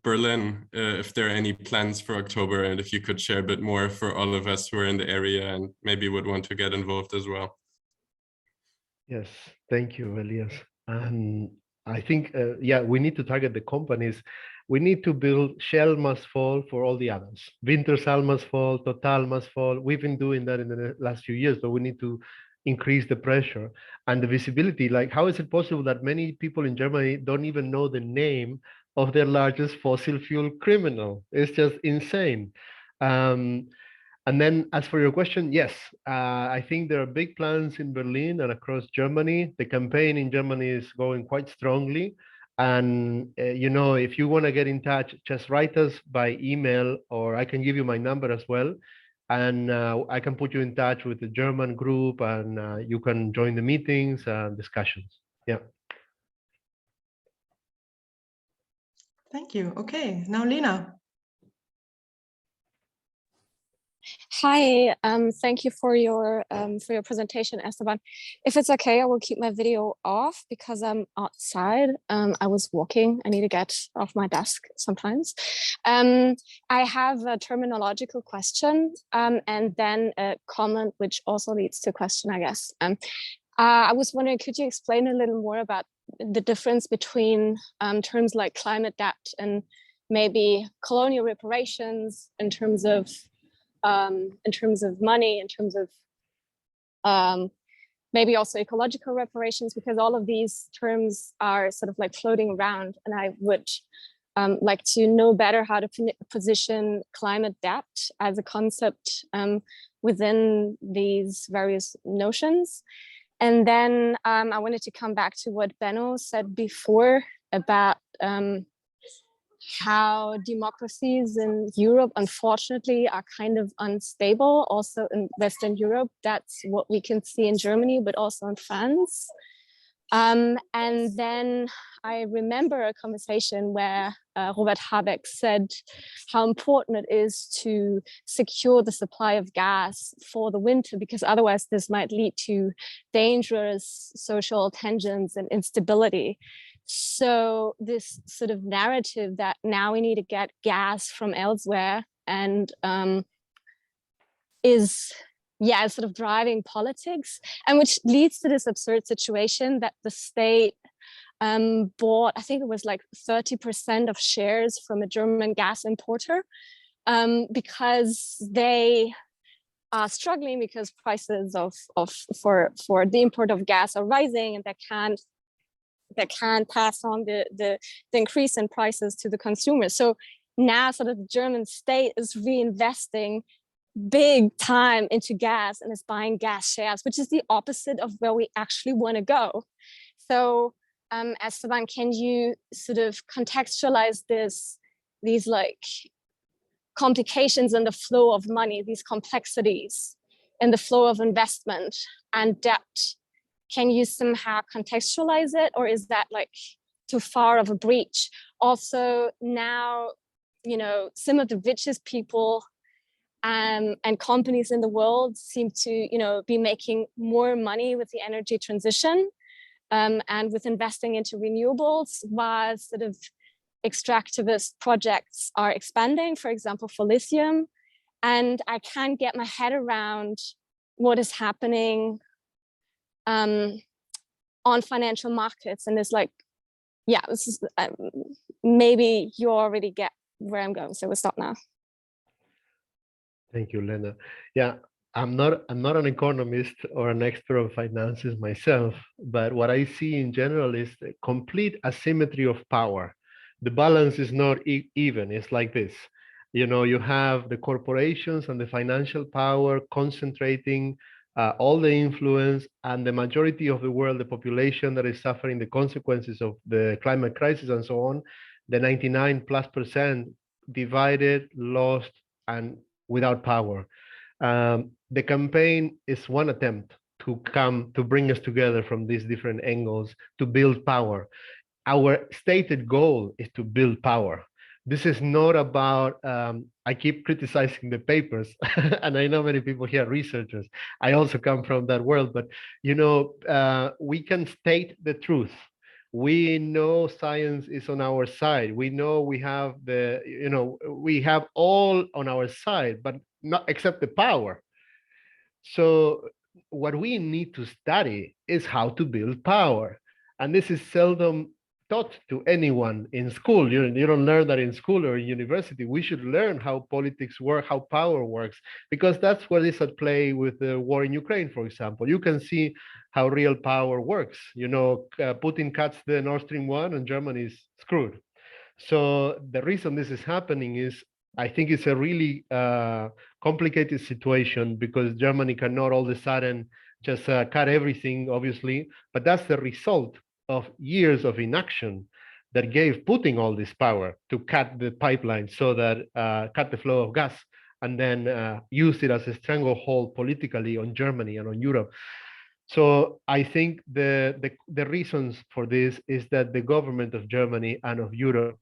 Berlin, if there are any plans for October, and if you could share a bit more for all of us who are in the area and maybe would want to get involved as well. Yes, thank you, Elias. I think, we need to target the companies. We need to build Shell must fall for all the others. Wintershall must fall, Total must fall. We've been doing that in the last few years, but we need to increase the pressure and the visibility. Like, how is it possible that many people in Germany don't even know the name of their largest fossil fuel criminal? It's just insane. And then as for your question, yes, I think there are big plans in Berlin and across Germany. The campaign in Germany is going quite strongly. And, if you want to get in touch, just write us by email, or I can give you my number as well. And I can put you in touch with the German group, and you can join the meetings and discussions. Yeah. Thank you. Okay, now Lena. Hi, thank you for your presentation, Esteban. If it's okay, I will keep my video off because I'm outside. I was walking. I need to get off my desk sometimes. I have a terminological question and then a comment which also leads to a question, I guess. I was wondering, could you explain a little more about the difference between terms like climate debt and maybe colonial reparations in terms of money, in terms of maybe also ecological reparations, because all of these terms are sort of like floating around, and I would like to know better how to position climate debt as a concept within these various notions. And then I wanted to come back to what Benno said before about how democracies in Europe, unfortunately, are kind of unstable, also in Western Europe. That's what we can see in Germany, but also in France. And then I remember a conversation where Robert Habeck said how important it is to secure the supply of gas for the winter, because otherwise this might lead to dangerous social tensions and instability. So this sort of narrative that now we need to get gas from elsewhere and is sort of driving politics, and which leads to this absurd situation that the state bought, I think it was like 30% of shares from a German gas importer because they are struggling because prices for the import of gas are rising, and they can't pass on the increase in prices to the consumers. So now sort of the German state is reinvesting big time into gas and is buying gas shares, which is the opposite of where we actually want to go. So Esteban, can you sort of contextualize these like complications in the flow of money, these complexities in the flow of investment and debt? Can you somehow contextualize it, or is that like too far of a breach? Also now, some of the richest people and companies in the world seem to, be making more money with the energy transition and with investing into renewables, while sort of extractivist projects are expanding, for example, for lithium. And I can't get my head around what is happening on financial markets. And it's like, this is, maybe you already get where I'm going, so we'll stop now. Thank you, Lena. Yeah, I'm not an economist or an expert on finances myself, but what I see in general is the complete asymmetry of power. The balance is not even. It's like this. You know, you have the corporations and the financial power concentrating all the influence, and the majority of the world, the population that is suffering the consequences of the climate crisis and so on, the 99+% divided, lost, and without power. The campaign is one attempt to bring us together from these different angles to build power. Our stated goal is to build power. This is not about, I keep criticizing the papers, and I know many people here are researchers. I also come from that world, but you know, we can state the truth. We know science is on our side. We know we have we have all on our side, but not except the power. So what we need to study is how to build power. And this is seldom taught to anyone in school. You don't learn that in school or in university. We should learn how politics work, how power works, because that's what is at play with the war in Ukraine, for example. You can see how real power works. You know, Putin cuts the Nord Stream 1 and Germany is screwed. So the reason this is happening is, I think it's a really complicated situation, because Germany cannot all of a sudden just cut everything, obviously, but that's the result of years of inaction that gave Putin all this power to cut the pipeline, so that cut the flow of gas, and then use it as a stranglehold politically on Germany and on Europe. So I think the reasons for this is that the government of Germany and of Europe,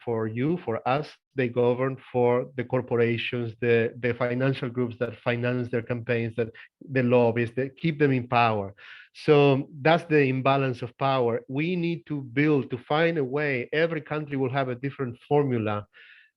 for you, for us, they govern for the corporations, the financial groups that finance their campaigns, that the lobbies that keep them in power. So that's the imbalance of power. We need to find a way. Every country will have a different formula,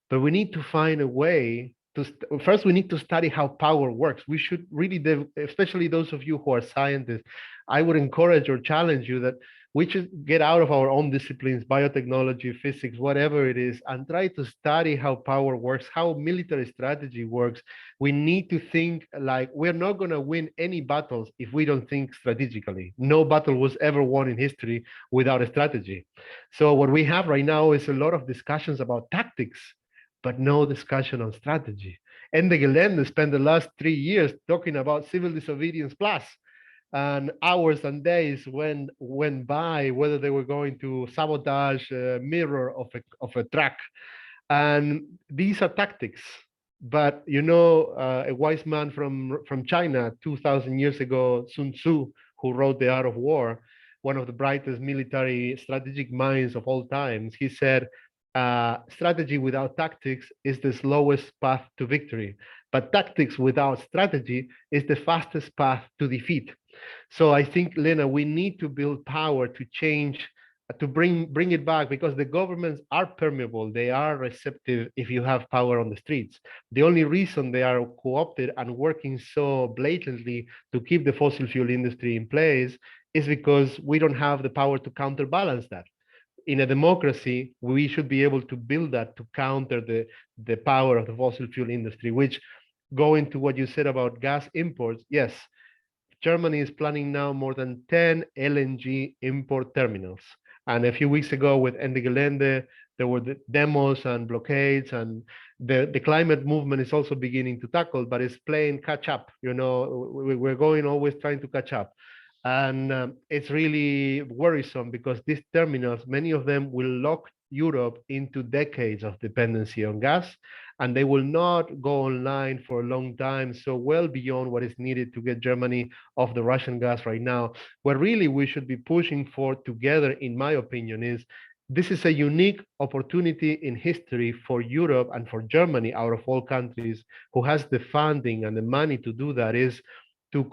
but we need to find a way to, first we need to study how power works. We should really, especially those of you who are scientists, I would encourage or challenge you that we should get out of our own disciplines, biotechnology, physics, whatever it is, and try to study how power works, how military strategy works. We need to think like, we're not going to win any battles if we don't think strategically. No battle was ever won in history without a strategy. So what we have right now is a lot of discussions about tactics, but no discussion on strategy. And the Gelände spent the last 3 years talking about civil disobedience plus, and hours and days went by whether they were going to sabotage a mirror of a truck. And these are tactics. But you know, a wise man from China 2,000 years ago, Sun Tzu, who wrote The Art of War, one of the brightest military strategic minds of all times, he said, strategy without tactics is the slowest path to victory, but tactics without strategy is the fastest path to defeat. So I think, Lena, we need to build power to change, to bring it back, because the governments are permeable. They are receptive if you have power on the streets. The only reason they are co-opted and working so blatantly to keep the fossil fuel industry in place is because we don't have the power to counterbalance that. In a democracy, we should be able to build that to counter the power of the fossil fuel industry, which, going to what you said about gas imports, yes, Germany is planning now more than 10 LNG import terminals. And a few weeks ago with Ende Gelände, there were the demos and blockades, and the climate movement is also beginning to tackle, but it's playing catch up. You know, we're going always trying to catch up. And it's really worrisome, because these terminals, many of them will lock Europe into decades of dependency on gas, and they will not go online for a long time, so well beyond what is needed to get Germany off the Russian gas right now. What really we should be pushing for together, in my opinion, is this is a unique opportunity in history for Europe and for Germany, out of all countries, who has the funding and the money to do that, is to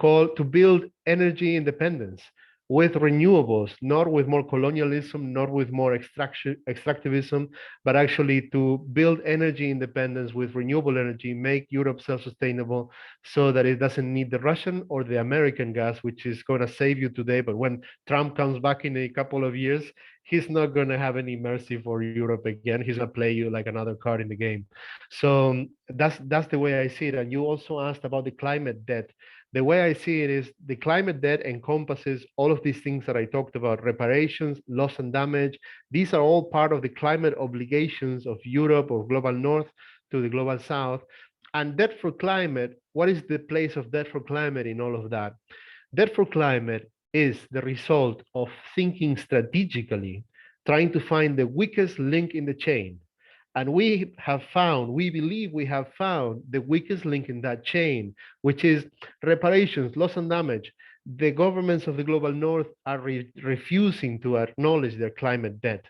build energy independence with renewables, not with more colonialism, not with more extractivism, but actually to build energy independence with renewable energy, make Europe self-sustainable so that it doesn't need the Russian or the American gas, which is going to save you today. But when Trump comes back in a couple of years, he's not going to have any mercy for Europe again. He's going to play you like another card in the game. So that's the way I see it. And you also asked about the climate debt. The way I see it is the climate debt encompasses all of these things that I talked about: reparations, loss and damage. These are all part of the climate obligations of Europe or Global North to the global south. And debt for climate, what is the place of debt for climate in all of that? Debt for climate is the result of thinking strategically, trying to find the weakest link in the chain. And we believe we have found the weakest link in that chain, which is reparations, loss and damage. The governments of the global north are refusing to acknowledge their climate debt.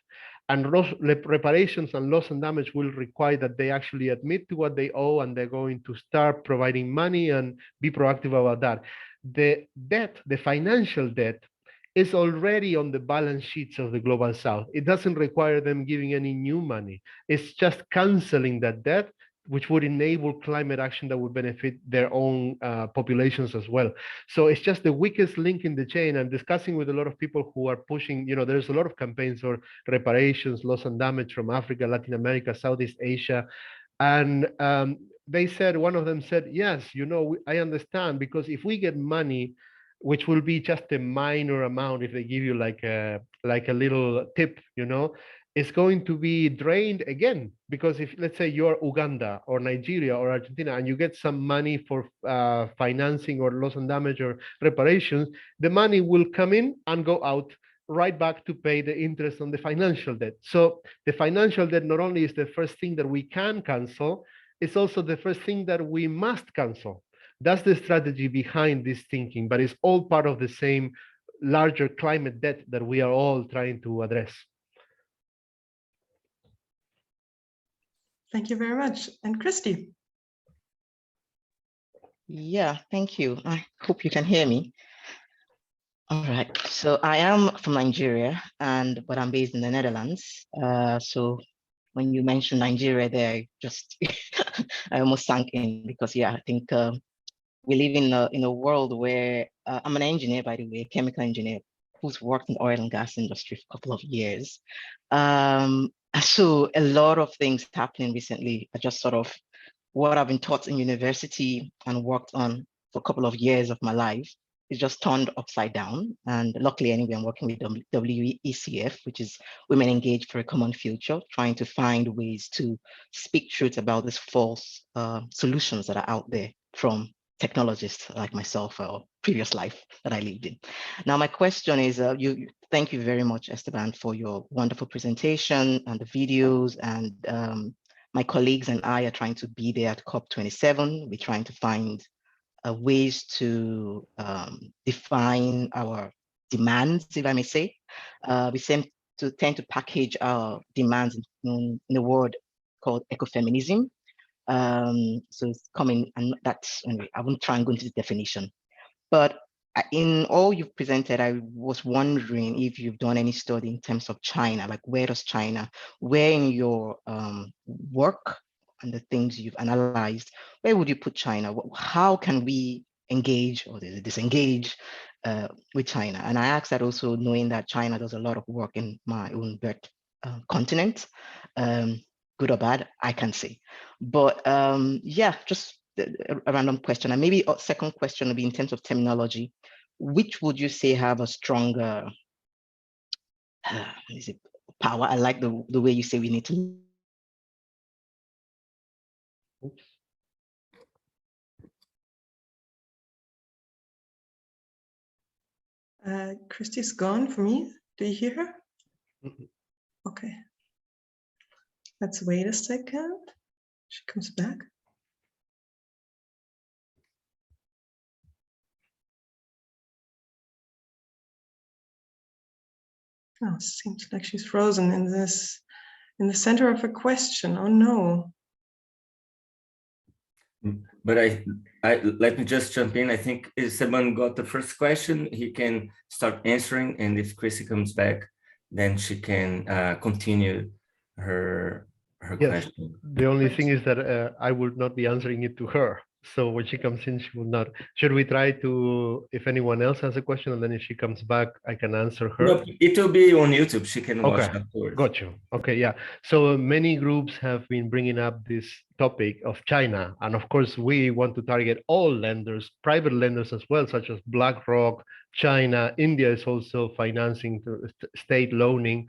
And reparations and loss and damage will require that they actually admit to what they owe, and they're going to start providing money and be proactive about that. The debt, the financial debt, is already on the balance sheets of the global south. It doesn't require them giving any new money. It's just canceling that debt, which would enable climate action that would benefit their own populations as well. So it's just the weakest link in the chain. I'm discussing with a lot of people who are pushing, there's a lot of campaigns for reparations, loss and damage from Africa, Latin America, Southeast Asia. And they said, one of them said, yes, I understand, because if we get money, which will be just a minor amount if they give you like a little tip, it's going to be drained again. Because if, let's say, you're Uganda or Nigeria or Argentina and you get some money for financing or loss and damage or reparations, the money will come in and go out right back to pay the interest on the financial debt. So the financial debt not only is the first thing that we can cancel, it's also the first thing that we must cancel. That's the strategy behind this thinking, but it's all part of the same larger climate debt that we are all trying to address. Thank you very much. And Christy. Yeah, thank you. I hope you can hear me. All right, so I am from Nigeria, but I'm based in the Netherlands. So when you mentioned Nigeria there, I almost sank in, because I think we live in a world where I'm an engineer, by the way, chemical engineer, who's worked in the oil and gas industry for a couple of years. So a lot of things happening recently are just sort of what I've been taught in university and worked on for a couple of years of my life is just turned upside down. And luckily, anyway, I'm working with WECF, which is Women Engaged for a Common Future, trying to find ways to speak truth about these false solutions that are out there from technologists like myself or previous life that I lived in. Now, my question is, thank you very much, Esteban, for your wonderful presentation and the videos. And my colleagues and I are trying to be there at COP27. We're trying to find ways to define our demands, if I may say. We tend to package our demands in a word called ecofeminism. So it's coming, and that's, anyway, I won't try and go into the definition. But in all you've presented, I was wondering if you've done any study in terms of China, like where in your work and the things you've analyzed, where would you put China? How can we engage or disengage with China? And I ask that also knowing that China does a lot of work in my own birth continent, good or bad, I can say. But just a random question. And maybe a second question would be in terms of terminology, which would you say have a stronger power? I like the way you say we need to. Christy's gone for me. Do you hear her? Okay. Let's wait a second. She comes back. Oh, seems like she's frozen in the center of a question. Oh no. But let me just jump in. I think Esteban got the first question. He can start answering, and if Chrissy comes back, then she can continue her question. The only thing is that I would not be answering it to her. So when she comes in, she will not. Should we try to, if anyone else has a question, and then if she comes back, I can answer her? No, it will be on YouTube. She can watch afterwards. Got you. Okay, yeah. So many groups have been bringing up this topic of China. And of course, we want to target all lenders, private lenders as well, such as BlackRock, China. India is also financing state loaning.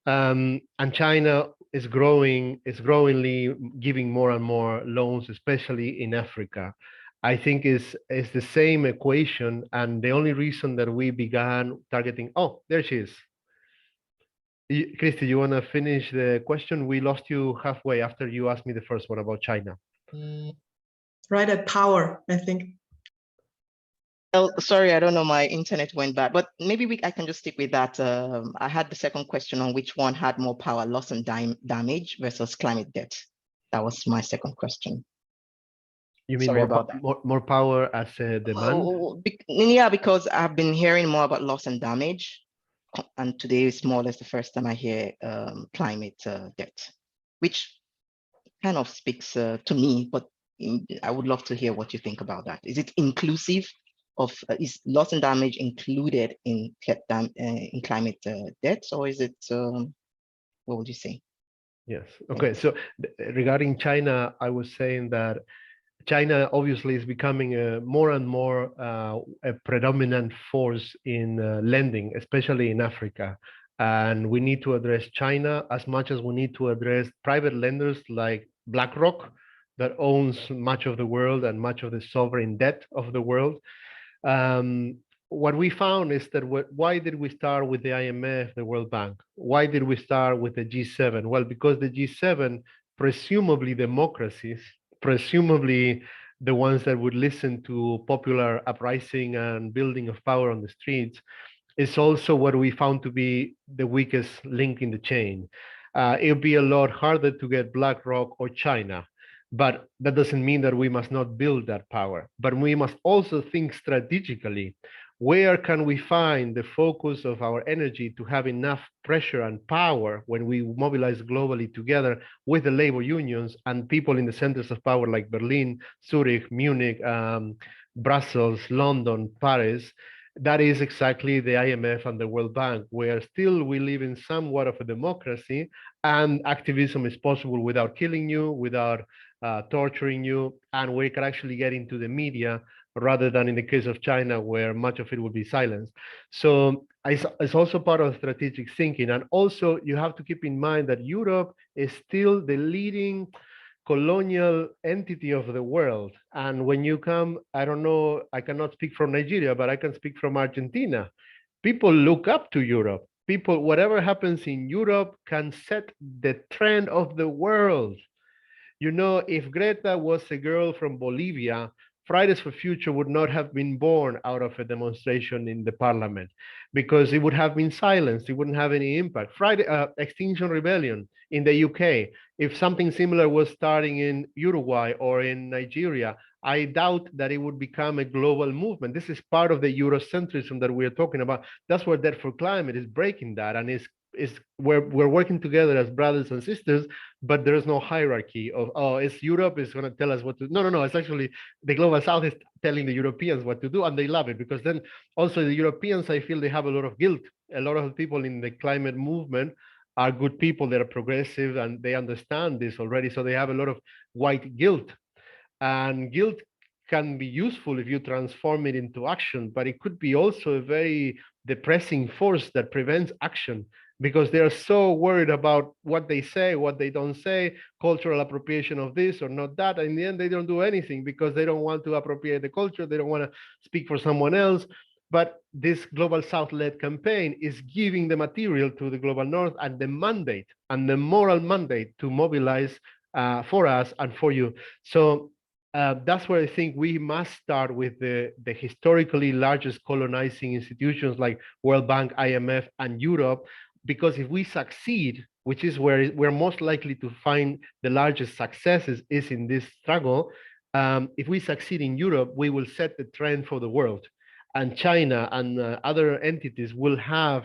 And China growingly giving more and more loans, especially in Africa. I think is the same equation, and the only reason that we began targeting. Oh, there she is. Christy, you want to finish the question? We lost you halfway after you asked me the first one about China. Right at power, I think. Well, sorry, I don't know, my internet went bad, but maybe I can just stick with that. I had the second question on which one had more power, loss and damage versus climate debt. That was my second question. You mean more power as a demand? Yeah, because I've been hearing more about loss and damage, and today is more or less the first time I hear climate debt, which kind of speaks to me, but I would love to hear what you think about that. Is it inclusive of, is loss and damage included in climate debt, or is it, what would you say? Yes, okay, so regarding China, I was saying that China obviously is becoming more and more a predominant force in lending, especially in Africa. And we need to address China as much as we need to address private lenders like BlackRock that owns much of the world and much of the sovereign debt of the world. What we found is that why did we start with the IMF, the World Bank? Why did we start with the G7? Well, because the G7, presumably democracies, presumably the ones that would listen to popular uprising and building of power on the streets, is also what we found to be the weakest link in the chain. It would be a lot harder to get BlackRock or China, but that doesn't mean that we must not build that power. But we must also think strategically. Where can we find the focus of our energy to have enough pressure and power when we mobilize globally together with the labor unions and people in the centers of power like Berlin, Zurich, Munich, Brussels, London, Paris? That is exactly the IMF and the World Bank, where still we live in somewhat of a democracy, and activism is possible without killing you, without torturing you, and we can actually get into the media rather than in the case of China, where much of it will be silenced. So it's also part of strategic thinking. And also you have to keep in mind that Europe is still the leading colonial entity of the world. And when you come, I don't know, I cannot speak from Nigeria, but I can speak from Argentina. People look up to Europe. People, whatever happens in Europe can set the trend of the world. You know, if Greta was a girl from Bolivia, Fridays for Future would not have been born out of a demonstration in the parliament, because it would have been silenced. It wouldn't have any impact. Extinction Rebellion in the UK, if something similar was starting in Uruguay or in Nigeria, I doubt that it would become a global movement. This is part of the Eurocentrism that we're talking about. That's where Debt for Climate is breaking that, and we're working together as brothers and sisters, but there's no hierarchy of, oh, it's Europe is going to tell us what to do. No, it's actually the global south is telling the Europeans what to do, and they love it, because then also the Europeans, I feel they have a lot of guilt. A lot of people in the climate movement are good people that are progressive and they understand this already, so they have a lot of white guilt, and guilt can be useful if you transform it into action, but it could be also a very depressing force that prevents action, because they are so worried about what they say, what they don't say, cultural appropriation of this or not that. In the end, they don't do anything because they don't want to appropriate the culture. They don't want to speak for someone else. But this Global South-led campaign is giving the material to the Global North and the mandate and the moral mandate to mobilize for us and for you. So that's where I think we must start with the historically largest colonizing institutions like World Bank, IMF, and Europe. Because if we succeed, which is where we're most likely to find the largest successes is in this struggle, if we succeed in Europe, we will set the trend for the world. And China and other entities will have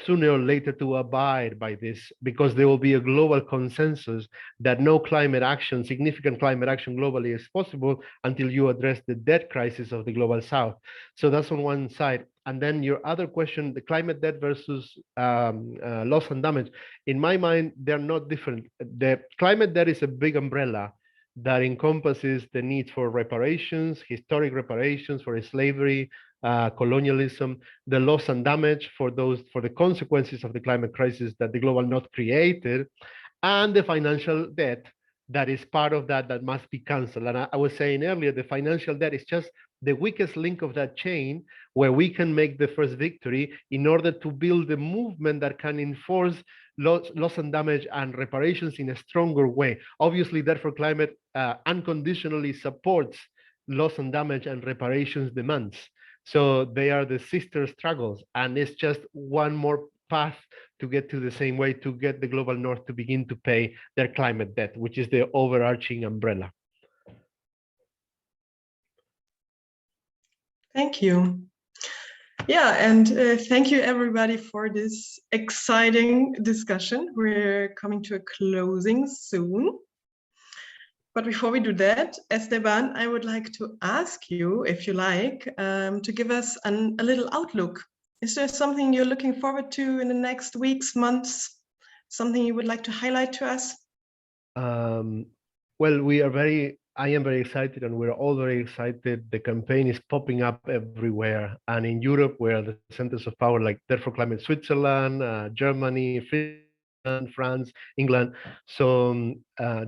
sooner or later to abide by this, because there will be a global consensus that no climate action, significant climate action globally is possible until you address the debt crisis of the Global South. So that's on one side. And then your other question, the climate debt versus loss and damage. In my mind, they're not different. The climate debt is a big umbrella that encompasses the need for reparations, historic reparations for slavery, colonialism, the loss and damage for the consequences of the climate crisis that the Global North created, and the financial debt that is part of that must be canceled. And I was saying earlier, the financial debt is just the weakest link of that chain where we can make the first victory in order to build a movement that can enforce loss and damage and reparations in a stronger way. Obviously, Therefore Climate unconditionally supports loss and damage and reparations demands. So they are the sister struggles, and it's just one more path to get to the same way, to get the global north to begin to pay their climate debt, which is the overarching umbrella. Thank you. Yeah, and thank you everybody for this exciting discussion. We're coming to a closing soon. But before we do that, Esteban, I would like to ask you, if you like, to give us a little outlook. Is there something you're looking forward to in the next weeks, months? Something you would like to highlight to us? Well, I am very excited, and we're all very excited. The campaign is popping up everywhere. And in Europe, where the centers of power like Therefore Climate Switzerland, Germany, Finland, France, England. So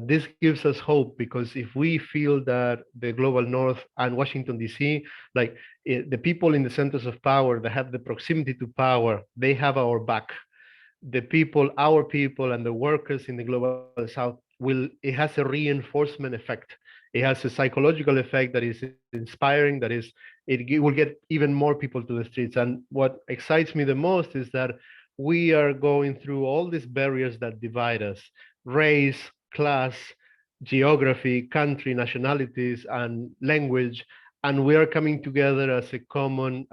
this gives us hope, because if we feel that the global north and Washington, D.C., like the people in the centers of power that have the proximity to power, they have our back. The people, our people, and the workers in the global south it has a reinforcement effect. It has a psychological effect that is inspiring, it will get even more people to the streets. And what excites me the most is that we are going through all these barriers that divide us: race, class, geography, country, nationalities, and language. And we are coming together as a common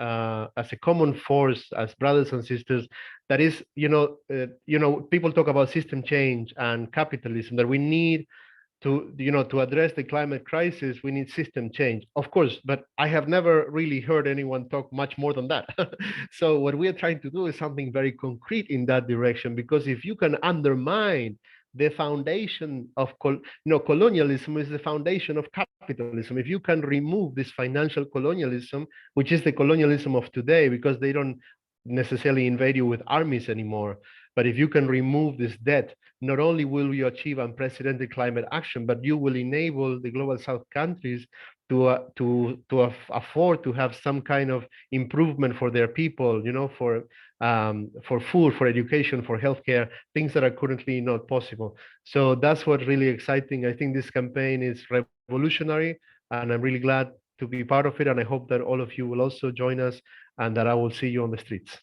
force, as brothers and sisters. That is, people talk about system change and capitalism, that we need to address the climate crisis, we need system change, of course, but I have never really heard anyone talk much more than that. So what we are trying to do is something very concrete in that direction, because if you can undermine the foundation of colonialism is the foundation of capitalism. If you can remove this financial colonialism, which is the colonialism of today, because they don't necessarily invade you with armies anymore, but if you can remove this debt, not only will you achieve unprecedented climate action, but you will enable the global south countries to afford to have some kind of improvement for their people, for food, for education, for healthcare, things that are currently not possible. So that's what's really exciting. I think this campaign is revolutionary, and I'm really glad to be part of it. And I hope that all of you will also join us, and that I will see you on the streets.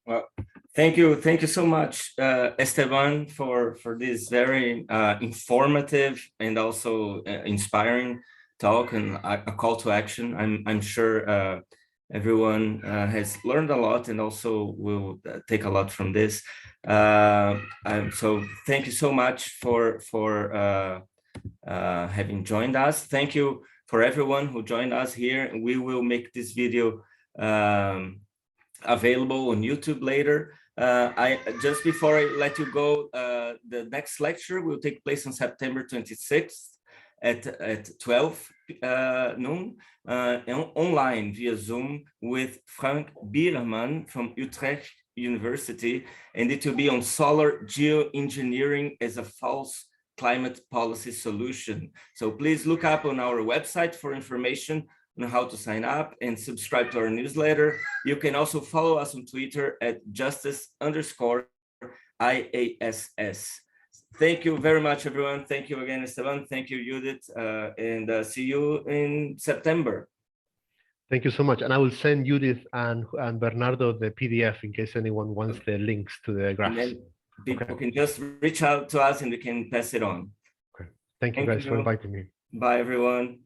Well, thank you so much, Esteban, for this very informative and also inspiring talk and a call to action. I'm sure everyone has learned a lot and also will take a lot from this. So thank you so much for having joined us. Thank you for everyone who joined us here. We will make this video available on YouTube later. Just before I let you go, the next lecture will take place on September 26th at 12 noon online via Zoom with Frank Bierman from Utrecht University, and it will be on solar geoengineering as a false climate policy solution. So please look up on our website for information on how to sign up and subscribe to our newsletter. You can also follow us on Twitter at justice_IASS. Thank you very much, everyone. Thank you again, Esteban. Thank you, Judith, and see you in September. Thank you so much. And I will send Judith and Bernardo the PDF in case anyone wants the links to the graphs. And then people can just reach out to us and we can pass it on. Okay. Thank you guys for inviting me. Bye, everyone.